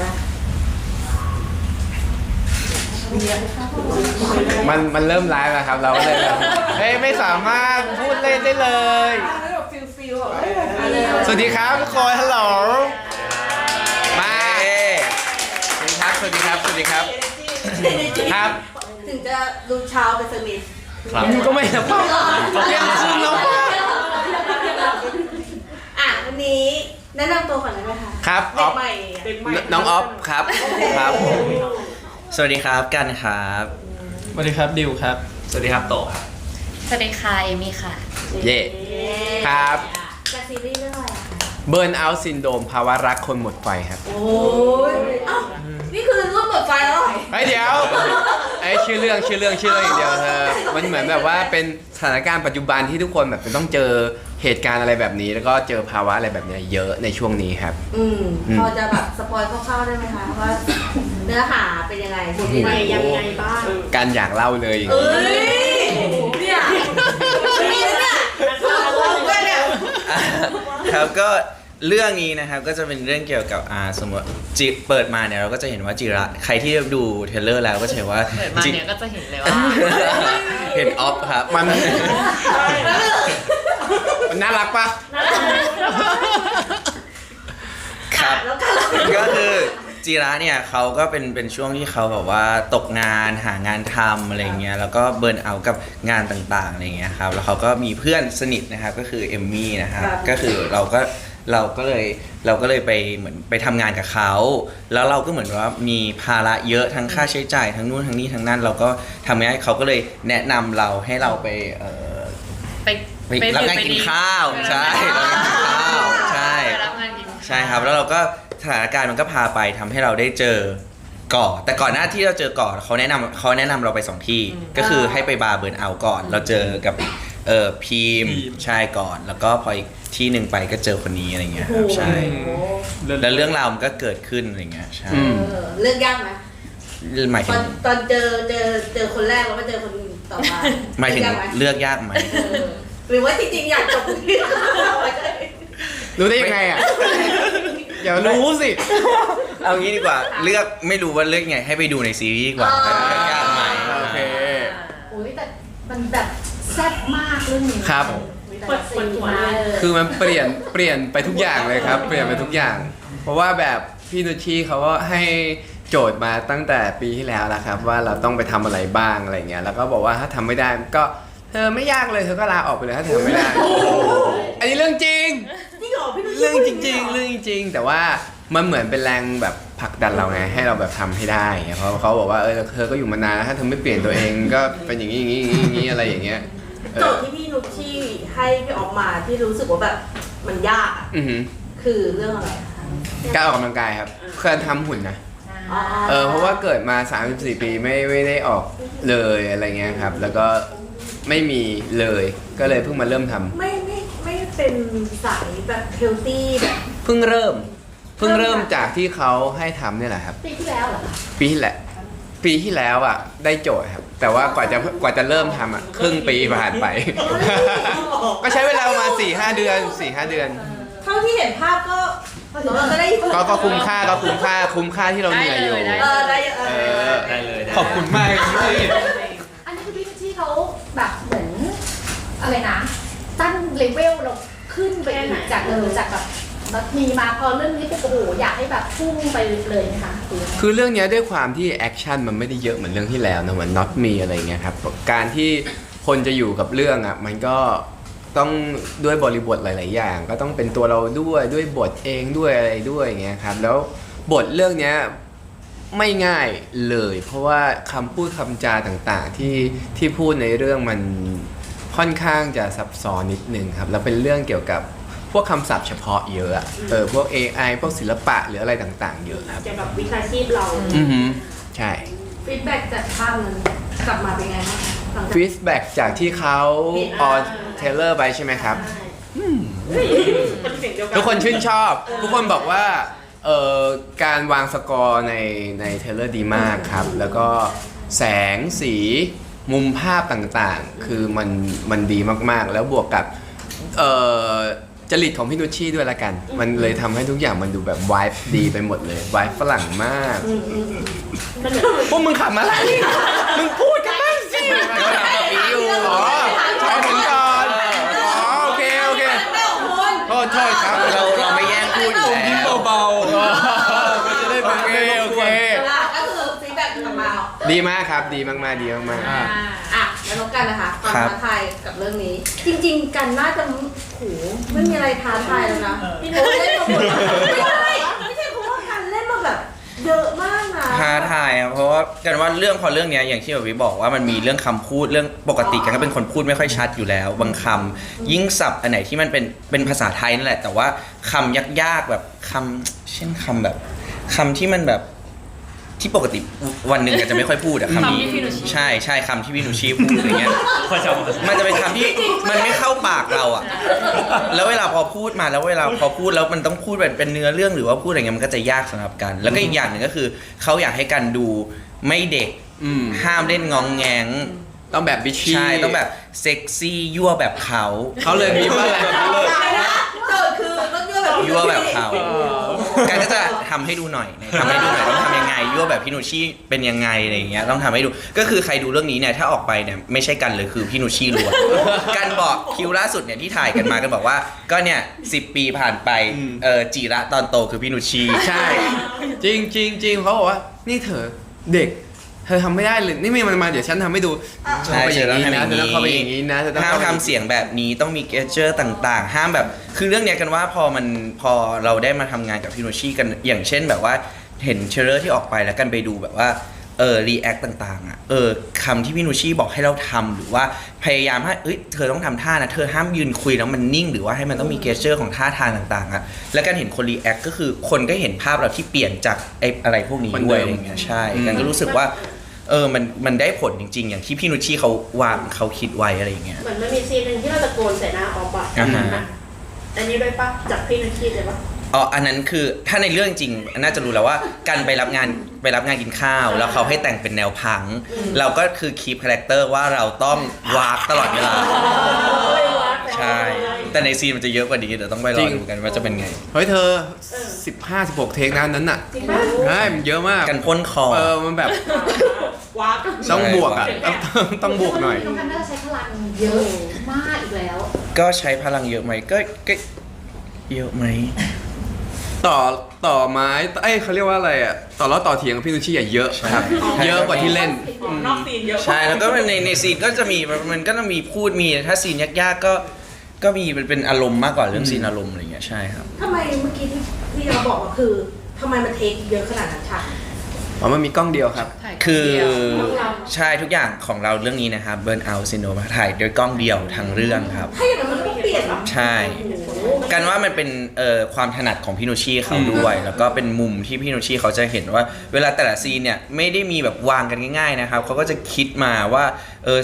คะมันเริ่มไลฟ์แล้วครับเราก็เลยแบบเฮ้ยไม่สามารถพูดเล่นได้เลยสวัสดีครับทุกคนฮัลโหลมาสวัสดีครับสวัสดีครับครับ ถึงจะดูเช้าไปสักนิด ครับก็ไม่นะพ่อเรียนคืนแล้ววันนี้แนะนำตัวก่อนได้ไหมคะ ครับ เด็กใหม่ น้องออฟครับครับ สวัสดีครับกันครับ สวัสดีครับดิวครับ สวัสดีครับโตครับ สวัสดีค่ะเอมี่ค่ะ เย่ครับ จากซีรีส์เรื่องอะไรอะคะ เบิร์นเอาท์ซินโดรมภาวะรักคนหมดไฟครับ โอ้ยอ้าวนี่คือร่วมหมดไฟแล้วเหรอ เฮ้ยเดี๋ยวไอ้ชื่อเรื่องอย่างเดียวเธอมันเหมือนแบบว่าเป็นสถานการณ์ปัจจุบันที่ทุกคนแบบต้องเจอเหตุการณ์อะไรแบบนี้ แล้วก็เจอภาวะอะไรแบบนี้เยอะในช่วงนี้ครับ พอจะแบบสปอยคร่าวๆได้ไหมคะว่าเนื้อหาเป็นยังไงบทใหม่ยังไงบ้าง การอยากเล่าเลยอย่าง เอ้ นี้ ยเนี่ยมีนะเนี่ยด้วยเนี่ย ครับก็เรื่องนี้นะครับก็จะเป็นเรื่องเกี่ยวกับสมมติเปิดมาเนี่ยเราก็จะเห็นว่าจิระใครที่ดูเทรลเลอร์แล้วก็จะเห็นว่า เปิดมาเนี่ยก็จะเห็นเลยว่า เห็นออฟครับ มันน่ารักปะ ครับ แล้วกัน ก็คือจิระเนี่ยเขาก็เป็นช่วงที่เขาแบบว่าตกงานหางานทำอะไรเงี้ยแล้วก็เบิร์นเอาท์กับงานต่างๆอะไรเงี้ยครับแล้วเขาก็มีเพื่อนสนิทนะครับก็คือเอมมี่นะครับก็คือเราก็เลยไปเหมือนไปทำงานกับเขาแล้วเราก็เหมือนว่ามีภาระเยอะทั้งค่าใช้จ่ายทั้งนู่นทั้งนี้ทั้งนั้นเราก็ทำให้เขาก็เลยแนะนำเราให้เราไปรับงานกินข้าวใช่รับงานกินข้าวใช่ รับงานกินข้าว ใช่ครับแล้วเราก็สถานการณ์มันก็พาไปทำให้เราได้เจอก่อแต่ก่อนหน้าที่เราเจอก่อเขาแนะนำเราไป2ที่ก็คือให้ไปบาร์เบิร์นเอาท์ก่อนเราเจอกับพีมใช่ก่อนแล้วก็พออีกที่หนึ่งไปก็เจอคนนี้อะไรเงี้ยครับใช่แล้วเรื่องราวมันก็เกิดขึ้นอะไรเงี้ยใช่ เลือกยากไหม หมายถึง ตอนเจอคนแรกแล้วมาเจอคนต่อมา หมายถึง เลือกไหม เลือกยากไหม หรือว่าจริงๆอยากจบเรื่อง รู้ได้ยังไงอ่ะอย่ารู้สิ เอางี้ดีกว่าเลือกไม่รู้ว่าเลือกไงให้ไปดูในซีรีส์ดีกว่าเลือกยากไหม โอเค โอ้ยแต่มันแบบแซ่บมากเรื่องนี้ ครับ เปิดหัวเลย คือมันเปลี่ยนไปทุกอย่างเลยครับ เปลี่ยนไปทุกอย่าง เพราะว่าแบบพี่นุชชีเขาก็ให้โจทย์มาตั้งแต่ปีที่แล้วแล้วครับ ว่าเราต้องไปทำอะไรบ้างอะไรเงี้ยแล้วก็บอกว่าถ้าทำไม่ได้ก็เธอไม่ยากเลยเธอก็ลาออกไปเลยถ้าเธอไม่ได้อันนี้เรื่องจริง จริงเหรอพี่นุ้ย เรื่องจริงๆเรื่องจริงๆแต่ว่ามันเหมือนเป็นแรงแบบผลักดันเราไงให้เราแบบทำให้ได้ไงเพราะเขาบอกว่าเธอก็อยู่มานานแล้วถ้าเธอไม่เปลี่ยนตัวเองก็เป็นอย่างนี้อะไรอย่างเงี้ย โจทย์ที่พี่นุชชี่ให้พี่ออกมาที่รู้สึกว่าแบบมันยากอะ อือหือ คือเรื่องอะไรคะ การออกกำลังกายครับเคยทำหุ่นนะ เพราะว่าเกิดมา34ปีไม่ได้ออกเลยอะไรเงี้ยครับแล้วก็ไม่มีเลยก็เลยเพิ่งมาเริ่มทำ ไม่เป็นสายแบบเฮลตี้แบบ เพิ่งเริ่มจากที่เขาให้ทำเนี่ยแหละครับ ปีที่แล้วเหรอคะ ปีที่แล้วอ่ะได้โจทย์ครับแต่ว่ากว่าจะเริ่มทำอ่ะครึ่งปีผ่านไป ก็ใช้เวลาประมาณ 4-5 เดือน เท่าที่เห็นภาพก็เราก็ได้ ก็คุ้มค่าที่เราเหนื่อยอยู่ ได้เลย ขอบคุณมากที่ อันนี้คือพี่ที่เขาแบบเหมือนอะไรนะตั้งเลเวลเราขึ้นไปอีกจากแบบมีมาพอเรื่องนี้ปุ๊บโอ้โหอยากให้แบบพุ่งไปเลยนะคะ คือเรื่องเนี้ยด้วยความที่แอคชั่นมันไม่ได้เยอะเหมือนเรื่องที่แล้วนะเหมือน Not Me อะไรเงี้ยครับการที่คนจะอยู่กับเรื่องอ่ะมันก็ต้องด้วยบริบทหลาย ๆ อย่าง ก็ต้องเป็นตัวเราด้วยบทเองด้วยอะไรด้วยอย่างเงี้ยครับแล้วบทเรื่องเนี้ยไม่ง่ายเลยเพราะว่าคำพูดคำจาต่างๆที่พูดในเรื่องมันค่อนข้างจะซับซ้อนนิดนึงครับแล้วเป็นเรื่องเกี่ยวกับพวกคำศัพท์เฉพาะเยอะอะพวก AI พวกศิลปะหรืออะไรต่างๆเยอะครับ เกี่ยวกับวิชาชีพเรา อือฮึใช่ ฟีดแบ็กจากภาพนั้นกลับมาเป็นไงบ้างหลังจาก ฟีดแบ็กจากที่เขาออนเทเลอร์ไปใช่ไหมครับทุกคนชื่นชอบ ทุกคนบอกว่าการวางสกอร์ในเทเลอร์ดีมากครับ แล้วก็แสงสีมุมภาพต่างๆ คือมันดีมากๆ แล้วบวกกับ จริตของพี่นุชชี่ด้วยละกัน มันเลยทำให้ทุกอย่างมันดูแบบวายดีไปหมดเลย วายฝรั่งมาก มันเหมือน พวกมึงขับมาอะไรมึงพูดกันบ้างสิ ก็ทำแบบนี้อยู่ อ๋อใช่ถึงก่อนอ๋อโอเคโอเค ไม่ของคุณ โทษครับ เราไม่แย่งพูดอยู่แล้ว เบาๆมันจะได้ โอ เป็น เคโอเค ก็คือฟีดแบ็กกลับมา ดีมากครับดีมากๆดีมากๆ อ่ะแล้วน้องกันนะคะความท้าทายกับเรื่องนี้ จริง ๆ กันน่าจะโหไม่มีอะไรท้าทายแล้วนะพี่โน้ตเล่นมาหมดไม่ใช่เพราะว่ากันเล่นมาแบบเยอะมากนะ ท้าทายครับเพราะว่ากันว่าเรื่องพอเรื่องเนี้ยอย่างที่แบบวิบอกว่ามันมีเรื่องคำพูดเรื่องปกติกันก็เป็นคนพูดไม่ค่อยชัดอยู่แล้ว บางคำยิ่งศัพท์อันไหนที่มันเป็นภาษาไทยนั่นแหละ แต่ว่าคำยากๆแบบคำเช่นคำแบบคำที่มันแบบที่ปกติวันหนึ่งก็จะไม่ค่อยพูดอะคำนี้ คำที่พี่หนูชี้ ใช่ใช่คำที่พี่หนูชี้พูดอะไรเงี้ยมันจะเป็นคำที่มันไม่เข้าปากเราอะแล้วเวลาพอพูดมาแล้วเวลาพอพูดแล้วมันต้องพูดเป็นเนื้อเรื่องหรือว่าพูดอะไรเงี้ยมันก็จะยากสำหรับกัน แล้วก็อีกอย่างหนึ่งก็คือเขาอยากให้กันดูไม่เด็ก ห้ามเล่นงองแงง ต้องแบบบิชชี่ ใช่ต้องแบบเซ็กซี่ยั่วแบบเขา เขาเลยมีว่าอะไร ตายละโจทย์คือต้องยั่วแบบพี่ ยั่วแบบเขาการก็จะทำให้ดูหน่อยทำให้ดูหน่อยต้องทำยังไงยั่วแบบพี่นุชชี่เป็นยังไงอะไรอย่างเงี้ยต้องทำให้ดูก็คือใครดูเรื่องนี้เนี่ยถ้าออกไปเนี่ยไม่ใช่กันเลยคือพี่นุชชี่ล้วนกันบอกคิวล่าสุดเนี่ยที่ถ่ายกันมากันบอกว่าก็เนี่ย10 ปีผ่านไปจีระตอนโตคือพี่นุชชี่ ใช่ จริงจริงจริงเขาบอกว่านี่เธอเด็ก เธอทำไม่ได้เลยนี่มันมาเดี๋ยวฉันทำให้ดู ใช่ เธอต้อง เธอต้องทำอย่างนี้ เข้าไปอย่างนี้นะเธอต้อง ห้าม เข้าไป ทำเสียงแบบนี้ต้องมีเกสเจอร์ต่างๆ ห้ามแบบคือเรื่องเนี้ยกันว่าพอเราได้มาทำงานกับพี่โนชี่กันอย่างเช่นแบบว่าเห็นเทรลเลอร์ที่ออกไปแล้วกันไปดูแบบว่ารีแอคต่างๆอ่ะคำที่พี่โนชี่บอกให้เราทำหรือว่าพยายามให้เธอต้องทำท่านะเธอห้ามยืนคุยแล้วมันนิ่งหรือว่าให้มันต้องมีเกสเจอร์ของท่าทางต่างๆอ่ะแล้วกันเห็นคนรีแอคก็คือคนก็เห็นภาพเราที่เปลี่ยนจากอะไรพวกนี้ด้วยอะไรอย่างเงี้ยใช่กันก็รู้สึกว่ามันได้ผลจริงๆ อย่างที่พี่นุชชี่เขาวางเขาคิดไว้อะไรอย่างเงี้ย เหมือนมันมีซีนหนึ่งที่เราตะโกนใส่หน้าออฟอะ อ่าฮะ อันนี้ด้วยปะจากพี่นักคิดเลยปะ อ๋ออันนั้นคือถ้าในเรื่องจริงน่าจะรู้แล้วว่ากันไปรับงานกินข้าว แล้วเขาให้แต่งเป็นแนวพัง เราก็คือคีปคาแรคเตอร์ว่าเราต้องวากตลอดเวลา ใช่ แต่ในซีนมันจะเยอะกว่านี้เดี๋ยวต้องไปรอดูกันว่าจะเป็นไง เฮ้ยเธอ 15-16 เทคนั้นน่ะ จริงปะ ใช่มันเยอะมาก กันพ่นคอ มันแบบ ว้าว ต้องบวกอ่ะต้องบวกหน่อย น้องกันน่าจะใช้พลังเยอะมากอีกแล้ว ก็ใช้พลังเยอะไหมก็เยอะไหม ต่อไม้เขาเรียกว่าอะไรอ่ะต่อล้อต่อเถียงกับพี่นุชชี่เยอะครับ เยอะกว่าที่เล่น นอกซีนเยอะ ใช่แล้วก็ในซีนก็จะมีมันก็จะมีพูดมีถ้าซีนยากๆก็มีเป็นอารมณ์มากกว่าเรื่องซีนอารมณ์อะไรอย่างเงี้ยใช่ครับ ทำไมเมื่อกี้ที่เราบอกว่าคือทำไมมันเทคเยอะขนาดนั้นฉาก อ๋อมันมีกล้องเดียวครับ คือใช่ทุกอย่างของเราเรื่องนี้นะครับเบิร์นเอาซินโนมาถ่ายด้วยกล้องเดียวทั้งเรื่องครับ ถ้าอย่างนั้นมันต้องเปลี่ยนเหรอ ใช่กันว่ามันเป็นความถนัดของพี่โนชี่เขาด้วย แล้วก็เป็นมุมที่พี่โนชี่เขาจะเห็นว่าเวลาแต่ละซีนเนี่ยไม่ได้มีแบบวางกันง่ายๆนะครับเขาก็จะคิดมาว่า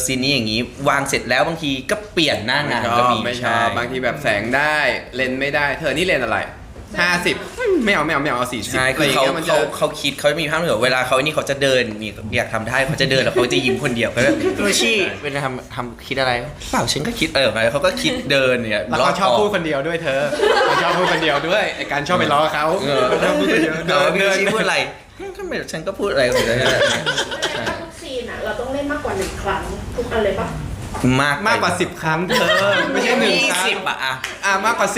ซีนนี้อย่างนี้วางเสร็จแล้วบางทีก็เปลี่ยนหน้างานก็มี ไม่ช ใช่ อบบางทีแบบแสงได้เลนส์ไม่ได้ เธอนี่เลนส์อะไร 50ไม่เอา40 ใช่คือเขาคิดเขามีภาพเหมือนเวลาเขานี่เขาจะเดินนี่อยากทำท่าเขาจะเดินแล้วเขาจะยิ้มคนเดียวเขาจะพี่โนชี่เป็นทำคิดอะไรเปล่าฉันก็คิดมาเขาก็คิดเดินเนี่ย แล้วเขาชอบพูดคนเดียวด้วยเธอเขาชอบพูดคนเดียวด้วยไอการชอบไปล้อเขาเขาชอบพูดคนเดียว เดินพี่โนชี่พูดอะไรก็ไม่ฉันก็พูดอะไรของฉัน ทุกซีนอะเราต้องเล่นมากกว่า1 ครั้งทุกอันเลยปะ มากกว่า10 ครั้งเธอไม่ใช่1 ครั้ง 20อะ มากกว่า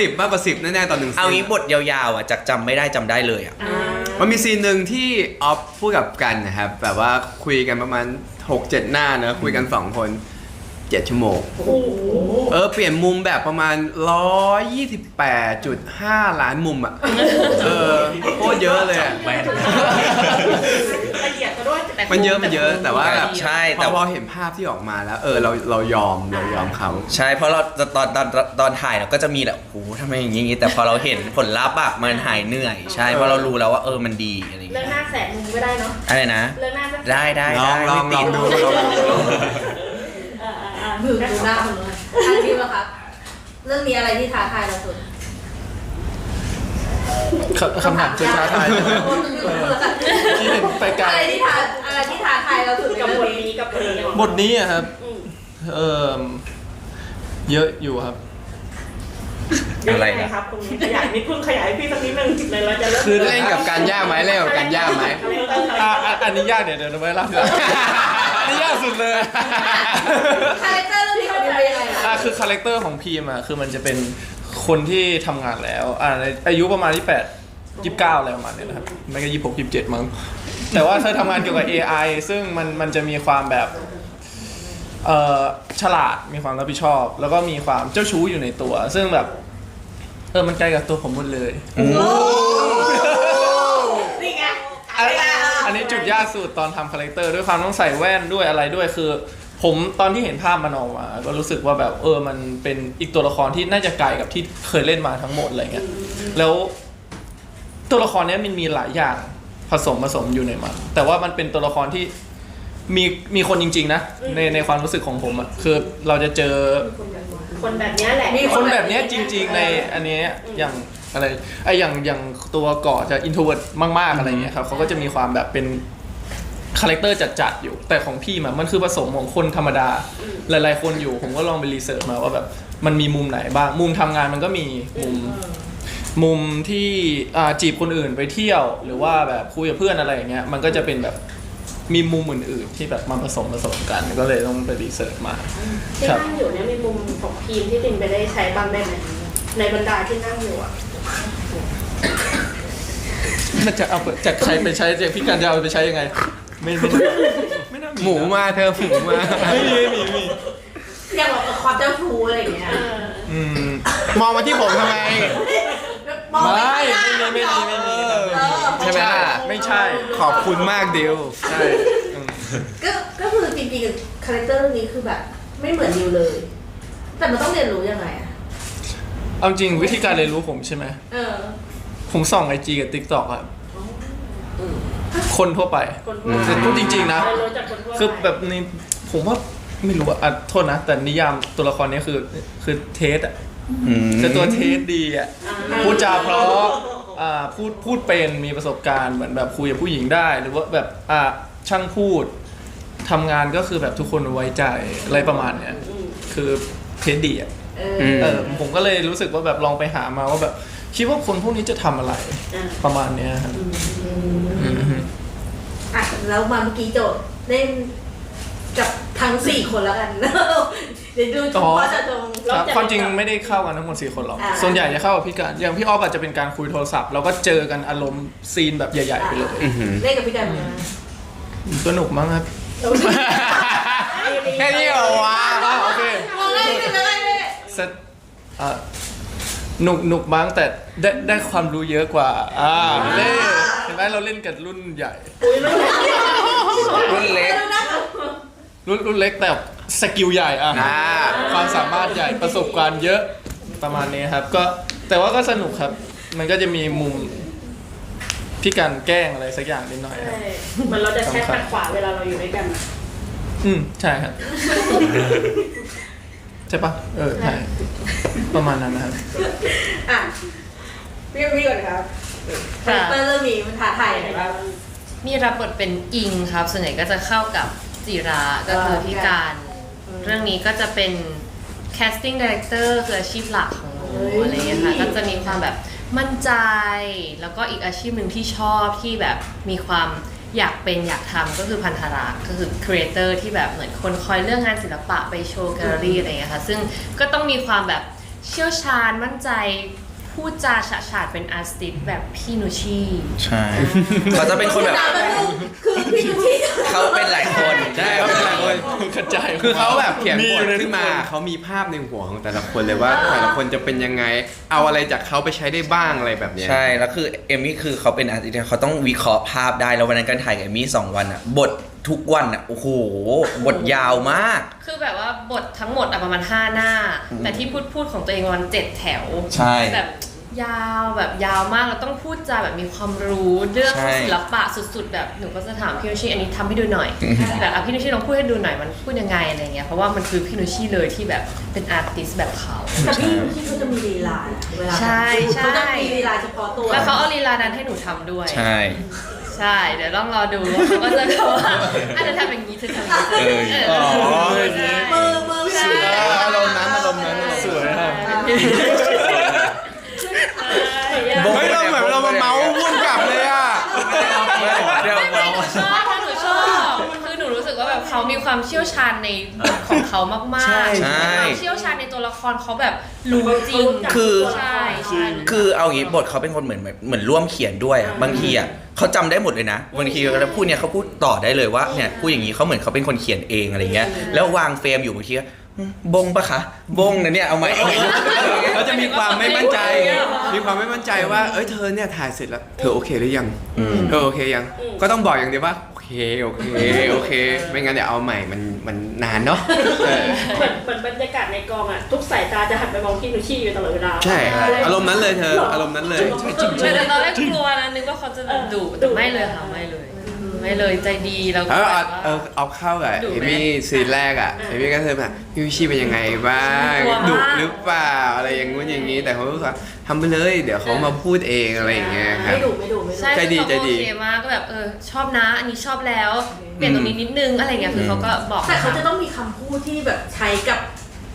10แน่ๆต่อ1 ซีน เอางี้บทยาวๆอ่ะจากจำไม่ได้เลยอ่ะ มันมีซีนหนึ่งที่ออฟพูดกับกันนะครับแบบว่าคุยกันประมาณ 6-7 หน้านะคุยกัน 2 คน 7 ชั่วโมง โอ้โห เปลี่ยนมุมแบบประมาณ 128.5 ล้านมุมอ่ะโคตรเยอะเลยอะ ละเอียดก็ด้วย มันเยอะแต่ว่าแบบ ใช่แต่ พอเห็นภาพที่ออกมาแล้วเรายอมเขา ใช่เพราะเราตอนถ่ายเราก็จะมีแบบโอ้โหทำไมอย่างงี้แต่พอเราเห็นผลลัพธ์อะมันหายเหนื่อยใช่เพราะเรารู้แล้วว่ามันดีอะไรอย่าง เรื่อง เงี้ย หน้าแสนมุมไม่ได้เนาะ อะไรนะ เรื่องหน้าสัก ได้ ลอง ไม่ติด ดู มือดูหน้ามันเลยอันนี้เหรอครับเรื่องนี้อะไรที่ท้าทายเราสุด คำถามคือท้าทายที่เห็นไปไกล อะไรที่ท้าทายเราสุด กับบทนี้กับบทนี้ บทนี้อะครับ เยอะอยู่ครับ อะไร ยังง นะ ครับตรงนี้ขยายนิดพึ่งขยายพี่สักนิดนึงเลยเราจะเริ่ม คือเล่นกับการย่ากไหมเล่นกับการย่ากไหม อันนี้ยากเดี๋ยวไว้เล่าทีหลังอันนี้ยากสุดเลย คาแรคเตอร์เรื่องนี้ของพี่เป็นยังไงคะ คือคาแรคเตอร์ของพีมคือมันจะเป็นคนที่ทำงานแล้วในอายุประมาณ28 29อะไรประมาณเนี้ยนะครับไม่ก็26 27มั้งแต่ว่าเธอทำงานเกี่ยวกับ AI ซึ่งมันจะมีความแบบฉลาดมีความรับผิดชอบ แล้วก็มีความเจ้าชู้อยู่ในตัว ซึ่งแบบมันใกล้กับตัวผมหมดเลย นี่ไง อันนี้จุดยากสุดตอนทำคาแรคเตอร์ด้วยความต้องใส่แว่นด้วยอะไรด้วยคือ ผมตอนที่เห็นภาพมันออกมาก็รู้สึกว่าแบบมันเป็นอีกตัวละครที่น่าจะไกลกับที่เคยเล่นมาทั้งหมดอะไรเงี้ยแล้วตัวละครเนี้ยมันมีหลายอย่างผสมอยู่ในมันแต่ว่ามันเป็นตัวละครที่มีคนจริงๆนะในความรู้สึกของผมอะคือเราจะเจอ คนแบบนี้แหละ มีคนแบบเนี้ยจริงๆในอันเนี้ยอย่างอะไรอย่างตัวเกาะจะอินโทรเวิร์ตมากๆอะไรเงี้ยครับเขาก็จะมีความแบบเป็นคาแรคเตอร์จัดๆอยู่แต่ของพี่มันคือผสมของคนธรรมดาหลายๆคนอยู่ผมก็ลองไปรีเสิร์ชมาว่าแบบมันมีมุมไหนบ้างมุมทำงานมันก็มีมุมที่จีบคนอื่นไปเที่ยวหรือว่าแบบคุยกับเพื่อนอะไรอย่างเงี้ยมันก็จะเป็นแบบมีมุมอื่นๆที่แบบมาผสมกันก็เลยต้องไปรีเสิร์ชมา ที่นั่งอยู่เนี่ยมีมุมของทีมที่ตินไปได้ใช้บ้างได้ไหมในบรรดาที่นั่งอยู่อ่ะ น่าจะเอาจากใครไปใช้จากพี่กันจะเอาไปใช้ยังไงไม่น่ามี หมูมาเธอหมูมา ไม่มี อย่างแบบความเจ้าชู้อะไรอย่างเงี้ย มองมาที่ผมทำไม มอง ไม่ ข้างหน้า มี ใช่ไหมล่ะ ไม่ใช่ ขอบคุณมากดิว ใช่ ก็คือจริงๆคาแรคเตอร์เรื่องนี้คือแบบไม่เหมือนดิวเลย แต่มันต้องเรียนรู้ยังไงอะ เอาจริงวิธีการเรียนรู้ผมใช่ไหมผมส่อง IG กับ TikTok อะคนทั่วไป คนทั่วไป แต่พูดจริงๆนะ เรียรู้จากคนทั่วไป คือแบบในผมว่าไม่รู้อะโทษนะ แต่นิยามตัวละครนี้คือเทสอะคือตัวเทสดีอะพูดจาเพราะพูดเป็นมีประสบการณ์เหมือนแบบคุยกับผู้หญิงได้ หรือว่าแบบช่างพูดทำงานก็คือแบบทุกคนไว้ใจอะไรประมาณเนี้ยคือเทสดีอะผมก็เลยรู้สึกว่าแบบลองไปหามาว่าแบบคิดว่าคนพวกนี้จะทำอะไรประมาณเนี้ยครับ แล้วมาเมื่อกี้โจทย์เล่นกับทั้ง4คนแล้วกัน เดี๋ยวดูชุดพ่อจะจง ครับความจริงไม่ได้เข้ากันทั้งหมด4คนหรอกส่วนใหญ่จะเข้ากับพี่การอย่างพี่ออฟอาจจะเป็นการคุยโทรศัพท์เราก็เจอกันอารมณ์ซีนแบบใหญ่ๆไปเลย เล่นกับพี่กันนะ สนุกมากครับ แค่นี้เหรอวะ โอเค มองได้เลยเลย เซตหนุกบ้างแต่ได้ความรู้เยอะกว่าเห็นไหมเราเล่นกับรุ่นใหญ่ รุ่นเล็ก รุ่นเล็กแต่สกิลใหญ่ความสามารถใหญ่ประสบการณ์เยอะประมาณนี้ครับก็แต่ว่าก็สนุกครับ มันก็จะมีมุมพี่การแกล้งอะไรสักอย่างนิดหน่อยครับ เหมือนเราจะแชทขัดขวาเวลาเราอยู่ด้วยกัน ใช่ครับใช่ปะใช่ประมาณนั้นนะครับ อ่ะพี่ก่อนครับคาแรคเตอร์เรื่องนี้มันท้าทายอะไรบ้าง มีรับบทเป็นอิงครับ ส่วนใหญ่ก็จะเข้ากับจิราก็คือพี่การเรื่องนี้ก็จะเป็น casting director คืออาชีพหลักของหนูอะไรอย่างเงี้ยค่ะก็จะมีความแบบมั่นใจแล้วก็อีกอาชีพหนึ่งที่ชอบที่แบบมีความอยากเป็นอยากทำก็คือพันธรักษ์ก็คือ creator ที่แบบเหมือนคนคอยเลือกงานศิลปะไปโชว์แกลเลอรี่อะไรอย่างเงี้ยค่ะซึ่งก็ต้องมีความแบบเชี่ยวชาญมั่นใจพูดจาฉะฉาดเป็นอาร์ติสต์แบบพี่นุชี ใช่เขาจะเป็นคนแบบ คือพี่นุชี่ เขาเป็นหลายคนใช่เขาเป็นหลายคน กระจาย คือเขาแบบเขียนบท อยู่ใน ขึ้นมา ทุกคน เขามีภาพในหัวของแต่ละคนเลยว่าแต่ละคนจะเป็นยังไง เอาอะไรจากเขาไปใช้ได้บ้างอะไรแบบเนี้ย ใช่แล้วคือเอมมี่คือเขาเป็นอาร์ติสต์เขาต้องวิเคราะห์ภาพได้แล้ววันนั้นการถ่ายกับเอมมี่2 วันอะบททุกวันอะโอ้โหบทยาวมาก คือแบบว่าบททั้งหมดอะประมาณ5 หน้า แต่ที่พูดของตัวเองประมาณ7 แถว ใช่ แบบยาวแบบยาวมากเราต้องพูดจาแบบมีความรู้เรื่อง ใช่ ศิลปะสุดๆ แบบหนูก็จะถามพี่นุชชีอันนี้ทำให้ดูหน่อยแบบพี่นุชชีลองพูดให้ดูหน่อยมันพูดยังไงอะไรเงี้ยเพราะว่ามันคือพี่นุชชีเลยที่แบบเป็นอาร์ติสต์แบบเขา แต่พี่นุชี่เขาจะมีลีลาเวลา ใช่ใช่ เขาจะมีลีลาเฉพาะตัว แล้วเขาเอาลีลานั้นให้หนูทำด้วย ใช่ ใช่เดี๋ยวต้องรอดูว่าเขาก็จะแบบว่าอาจจะทำอย่างนี้เธอทำอย่างนี้ อ๋อ มือ อารมณ์นั้น ใช่ สวยครับ ความเชี่ยวชาญในบทของเขามาก ใช่ ๆ ใช่ มีความเชี่ยวชาญในตัวละครเขาแบบรู้จริง คือ ใช่ใช่ คือเอางี้บทเขาเป็นคนเหมือนร่วมเขียนด้วยอะบางทีอ่ะเขาจำได้หมดเลยนะบางทีเขาพูดเนี่ยเขาพูดต่อได้เลยว่าเนี่ยพูดอย่างนี้เขาเหมือนเขาเป็นคนเขียนเองอะไรเงี้ยแล้ววางเฟรมอยู่บางทีก็บงปะคะบงนะเนี่ยเอาไหม เขาจะมีความไม่มั่นใจ มีความไม่มั่นใจว่า เอ้ยเธอเนี่ยถ่ายเสร็จแล้ว เธอโอเคหรือยัง เธอโอเคยัง ก็ต้องบอกอย่างเดียวว่าโอเคโอเค ไม่งั้นเดี๋ยวเอาใหม่มันนานเนาะเออ เหมือนบรรยากาศในกองอ่ะทุกสายตาจะหันไปมองพี่นุชชี่อยู่ตลอดเวลา ใช่ อารมณ์นั้นเลยเธอ อารมณ์นั้นเลย แต่ตอนแรกกลัวนะนึกว่าเขาจะดุแต่ไม่เลยค่ะไม่เลย ไม่เลยใจดีแล้วก็ แล้ว แบบ เอา ว่า เอาเข้ากับ ดุไหม เอมี่ซีนแรกอ่ะเอมี่ก็เธอแบบพี่วิชีเป็นยังไงบ้าง กลัวมาก ดุหรือเปล่าอะไรอย่างงู้นอย่างนี้ แต่เขารู้สึกว่าทำไปเลยเดี๋ยวเขามาพูดเองอะไรอย่างเงี้ยครับ ไม่ดุไม่ดุ ใช่ ใจดี คือ ใจดี เขาโอเคมากก็แบบชอบนะอันนี้ชอบแล้วเปลี่ยนตรงนี้นิดนึงอะไรเงี้ยคือเขาก็บอก แต่เขาจะต้องมีคำพูดที่แบบใช้กับ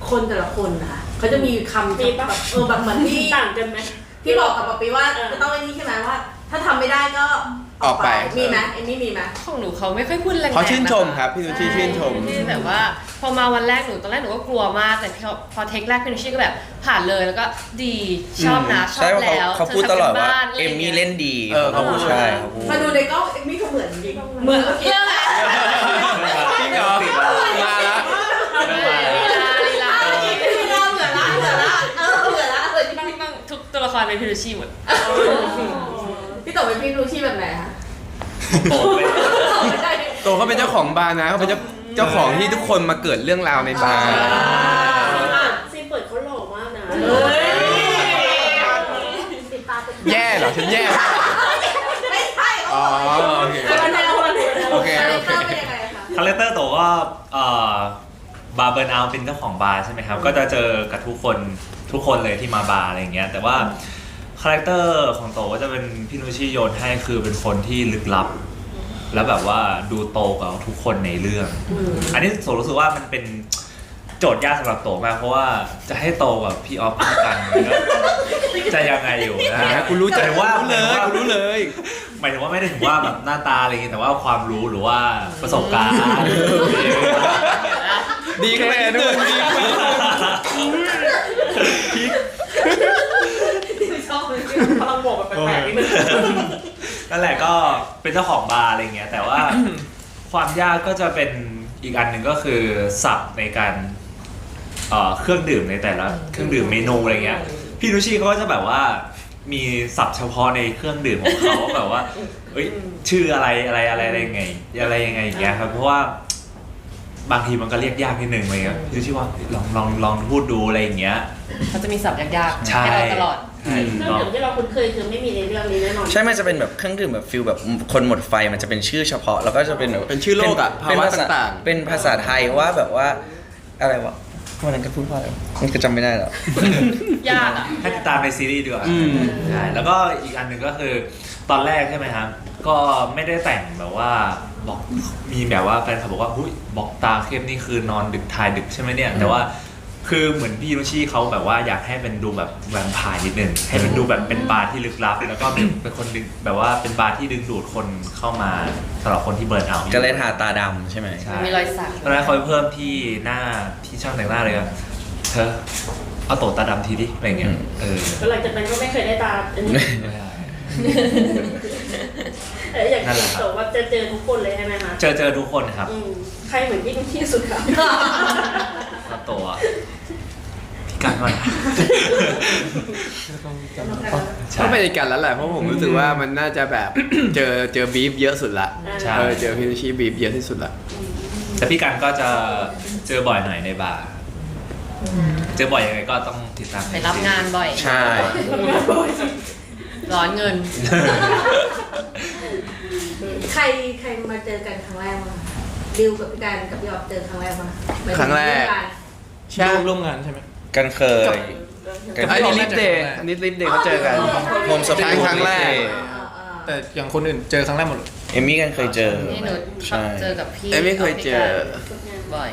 คนแต่ละคนนะคะเขาจะมีคำที่แบบแบบเหมือนที่ ต่างกันไหม ที่บอกกับป๊อปปี้ว่าจะต้องไอ้นี่ใช่ไหมว่า ถ้าทำไม่ได้ก็ออกไปมีไหมเอมมี่มีไหม ของหนูเขาไม่ค่อยพูดแรงๆ เขาชื่นชม ะะ ครับพี่นุชชี่ชื่นชม ที่แบบว่าพอมาวันแรกตอนแรกหนูก็กลัวมากแต่พอเทคแรกพี่นุชชี่ก็แบบผ่านเลยแล้วก็ดีชอบนะชอ ใช่ บ ว่า แล้ว เขาพูดตลอดว่า ธทำกันบ้น เอมมี่เล่นดี เขาพูด ใช่เขาพูด มาดูในกล้องเอมมี่เขาเหมือนจริงเหมือนเมื่อกี้ เรื่องอะไร จริงเหรอมาแล้ว ลีลา เหมือนละเหมือนละทุกตัวละครเป็นพี่นุชชี่หมด พี่ต่อเป็นพี่นูชี่แบบไหนคะ โตเขาเป็นเจ้าของบาร์นะเขาเป็นเจ้าของที่ทุกคนมาเกิดเรื่องราวในบาร์ ซีนเปิดเขาหล่อมากนะ ติดตาติด แย่เหรอฉันแย่เหรอ ไม่ใช่ อ๋อโอเค คนแนวคนแนว โอเค คาแร โอ ค เค เตอร์เป็นยังไงคะ คาแรคเตอร์โตก็บาร์เบิร์นเอาเป็นเจ้าของบาร์ใช่ไหมครับ ก็จะเจอกับทุกคนเลยที่มาบาร์อะไรอย่างเงี้ยแต่ว่าคาแรคเตอร์ของโตก็จะเป็นพี่นุชชี่โยนให้คือเป็นคนที่ลึกลับ แล้วแบบว่าดูโตกว่าทุกคนในเรื่อง อันนี้โตรู้สึกว่ามันเป็นโจทย์ยากสำหรับโตมากเพราะว่าจะให้โตกับพี่ออฟเข้ากันก็จะยังไงอยู่นะ กูรู้จัก แต่ว่า กูรู้เลย หมายถึงว่าไม่ได้ถึงว่าแบบหน้าตาอะไรอย่างเงี้ยแต่ว่าความรู้หรือว่าประสบการณ์ ดีแค่นึงดีแค่ ชอบเลย พลังบวกแบบแปลกๆนิดนึง นั่นแหละก็เป็นเจ้าของบาร์อะไรเงี้ยแต่ว่าความยากก็จะเป็นอีกอันหนึ่งก็คือศัพท์ในการเครื่องดื่มในแต่ละเครื่องดื่มเมนูอะไรเงี้ยพี่นุชชี่เขาก็จะแบบว่ามีศัพท์เฉพาะในเครื่องดื่มของเขา แบบว่าเอ้ยชื่ออะไรยังไงอย่างเงี้ยครับเพราะว่าบางทีมันก็เรียกยากนิดนึงอะไรเงี้ยพี่นุชชี่ว่าลองพูดดูอะไรอย่างเงี้ย เขาจะมีศัพท์ยากๆ ใช่ ให้เราตลอด ใช่ เครื่องดื่มที่เราคุ้นเคยคือไม่มีในเรื่องนี้แน่นอน ใช่มันจะเป็นแบบเครื่องดื่มแบบฟิลแบบคนหมดไฟมันจะเป็นชื่อเฉพาะแล้วก็จะเป็นแบบ เป็นชื่อโลกอะภาวะต่างๆ เป็นภาษาไทยว่าแบบว่าอะไรวะวันนั้นก็พูดว่าอะไรวะมันก็จำไม่ได้แล้ว ยากอ่ะ ให้ติดตามในซีรีส์ดีกว่า อืม ใช่แล้วก็อีกอันหนึ่งก็คือตอนแรกใช่ไหมครับก็ไม่ได้แต่งแบบว่าบอกมีแบบว่าแฟนคลับบอกว่าหุ้ยบอกตาเข้มนี่คือนอนดึกถ่ายดึกใช่ไหมเนี่ยแต่ว่าคือเหมือนพี่นุชชี่เขาแบบว่าอยากให้เป็นดูแบบแวมไพร์นิดนึงให้เป็นดูแบบเป็นบาร์ที่ลึกลับแล้วก็เป็นคนดึงแบบว่าเป็นบาร์ที่ดึงดูดคนเข้ามาสำหรับคนที่เบิร์นเอาท์ ก็เลยทาตาดำใช่ไหม ใช่ มีรอยสัก ตอนแรกเขาไปเพิ่มที่หน้าที่ช่างแต่งหน้าเลยอะเธอเอาโตตาดำทีดิอะไรเงี้ยแล้วหลังจากนั้นก็ไม่เคยได้ตาอันนี้ ไม่ได้ อย่าง นั่นแห ที่ ละครับ บอกว่าจะเจอทุกคนเลยใช่ไหมคะ เจอทุกคนครับ ใครเหมือนพี่นุชชี่สุดครับ แล้วตัวพี่กันว่า ก็เป็นอีกกันแล้วแหละเพราะผมรู้สึกว่ามันน่าจะแบบ เจอบีฟเยอะสุดละ ใช่ เจอพี่นุชชี่บีฟเยอะที่สุดละ แต่พี่กันก็จะเจอบ่อยหน่อยในบาร์เจอบ่อยยังไงก็ต้องติดตาม ไปรับงานบ่อย ใช่ ร้อนเงิน ใครมาเจอกันครั้งแรกมั้งดิวกับพี่การกับพี่ออฟเจอครั้งแรกมั้ง ครั้งแรก ใช่ ร่วมงานใช่ไหม กันเคย อันนี้ลิฟเดย์เขาเจอกัน โฮมสปีด ครั้งแรก แต่อย่างคนอื่นเจอครั้งแรกหมดเลย เอมมี่กันเคยเจอ นี่หนู ใช่ เจอกับพี่ เอ้ยไม่เคยเจอ บ่อย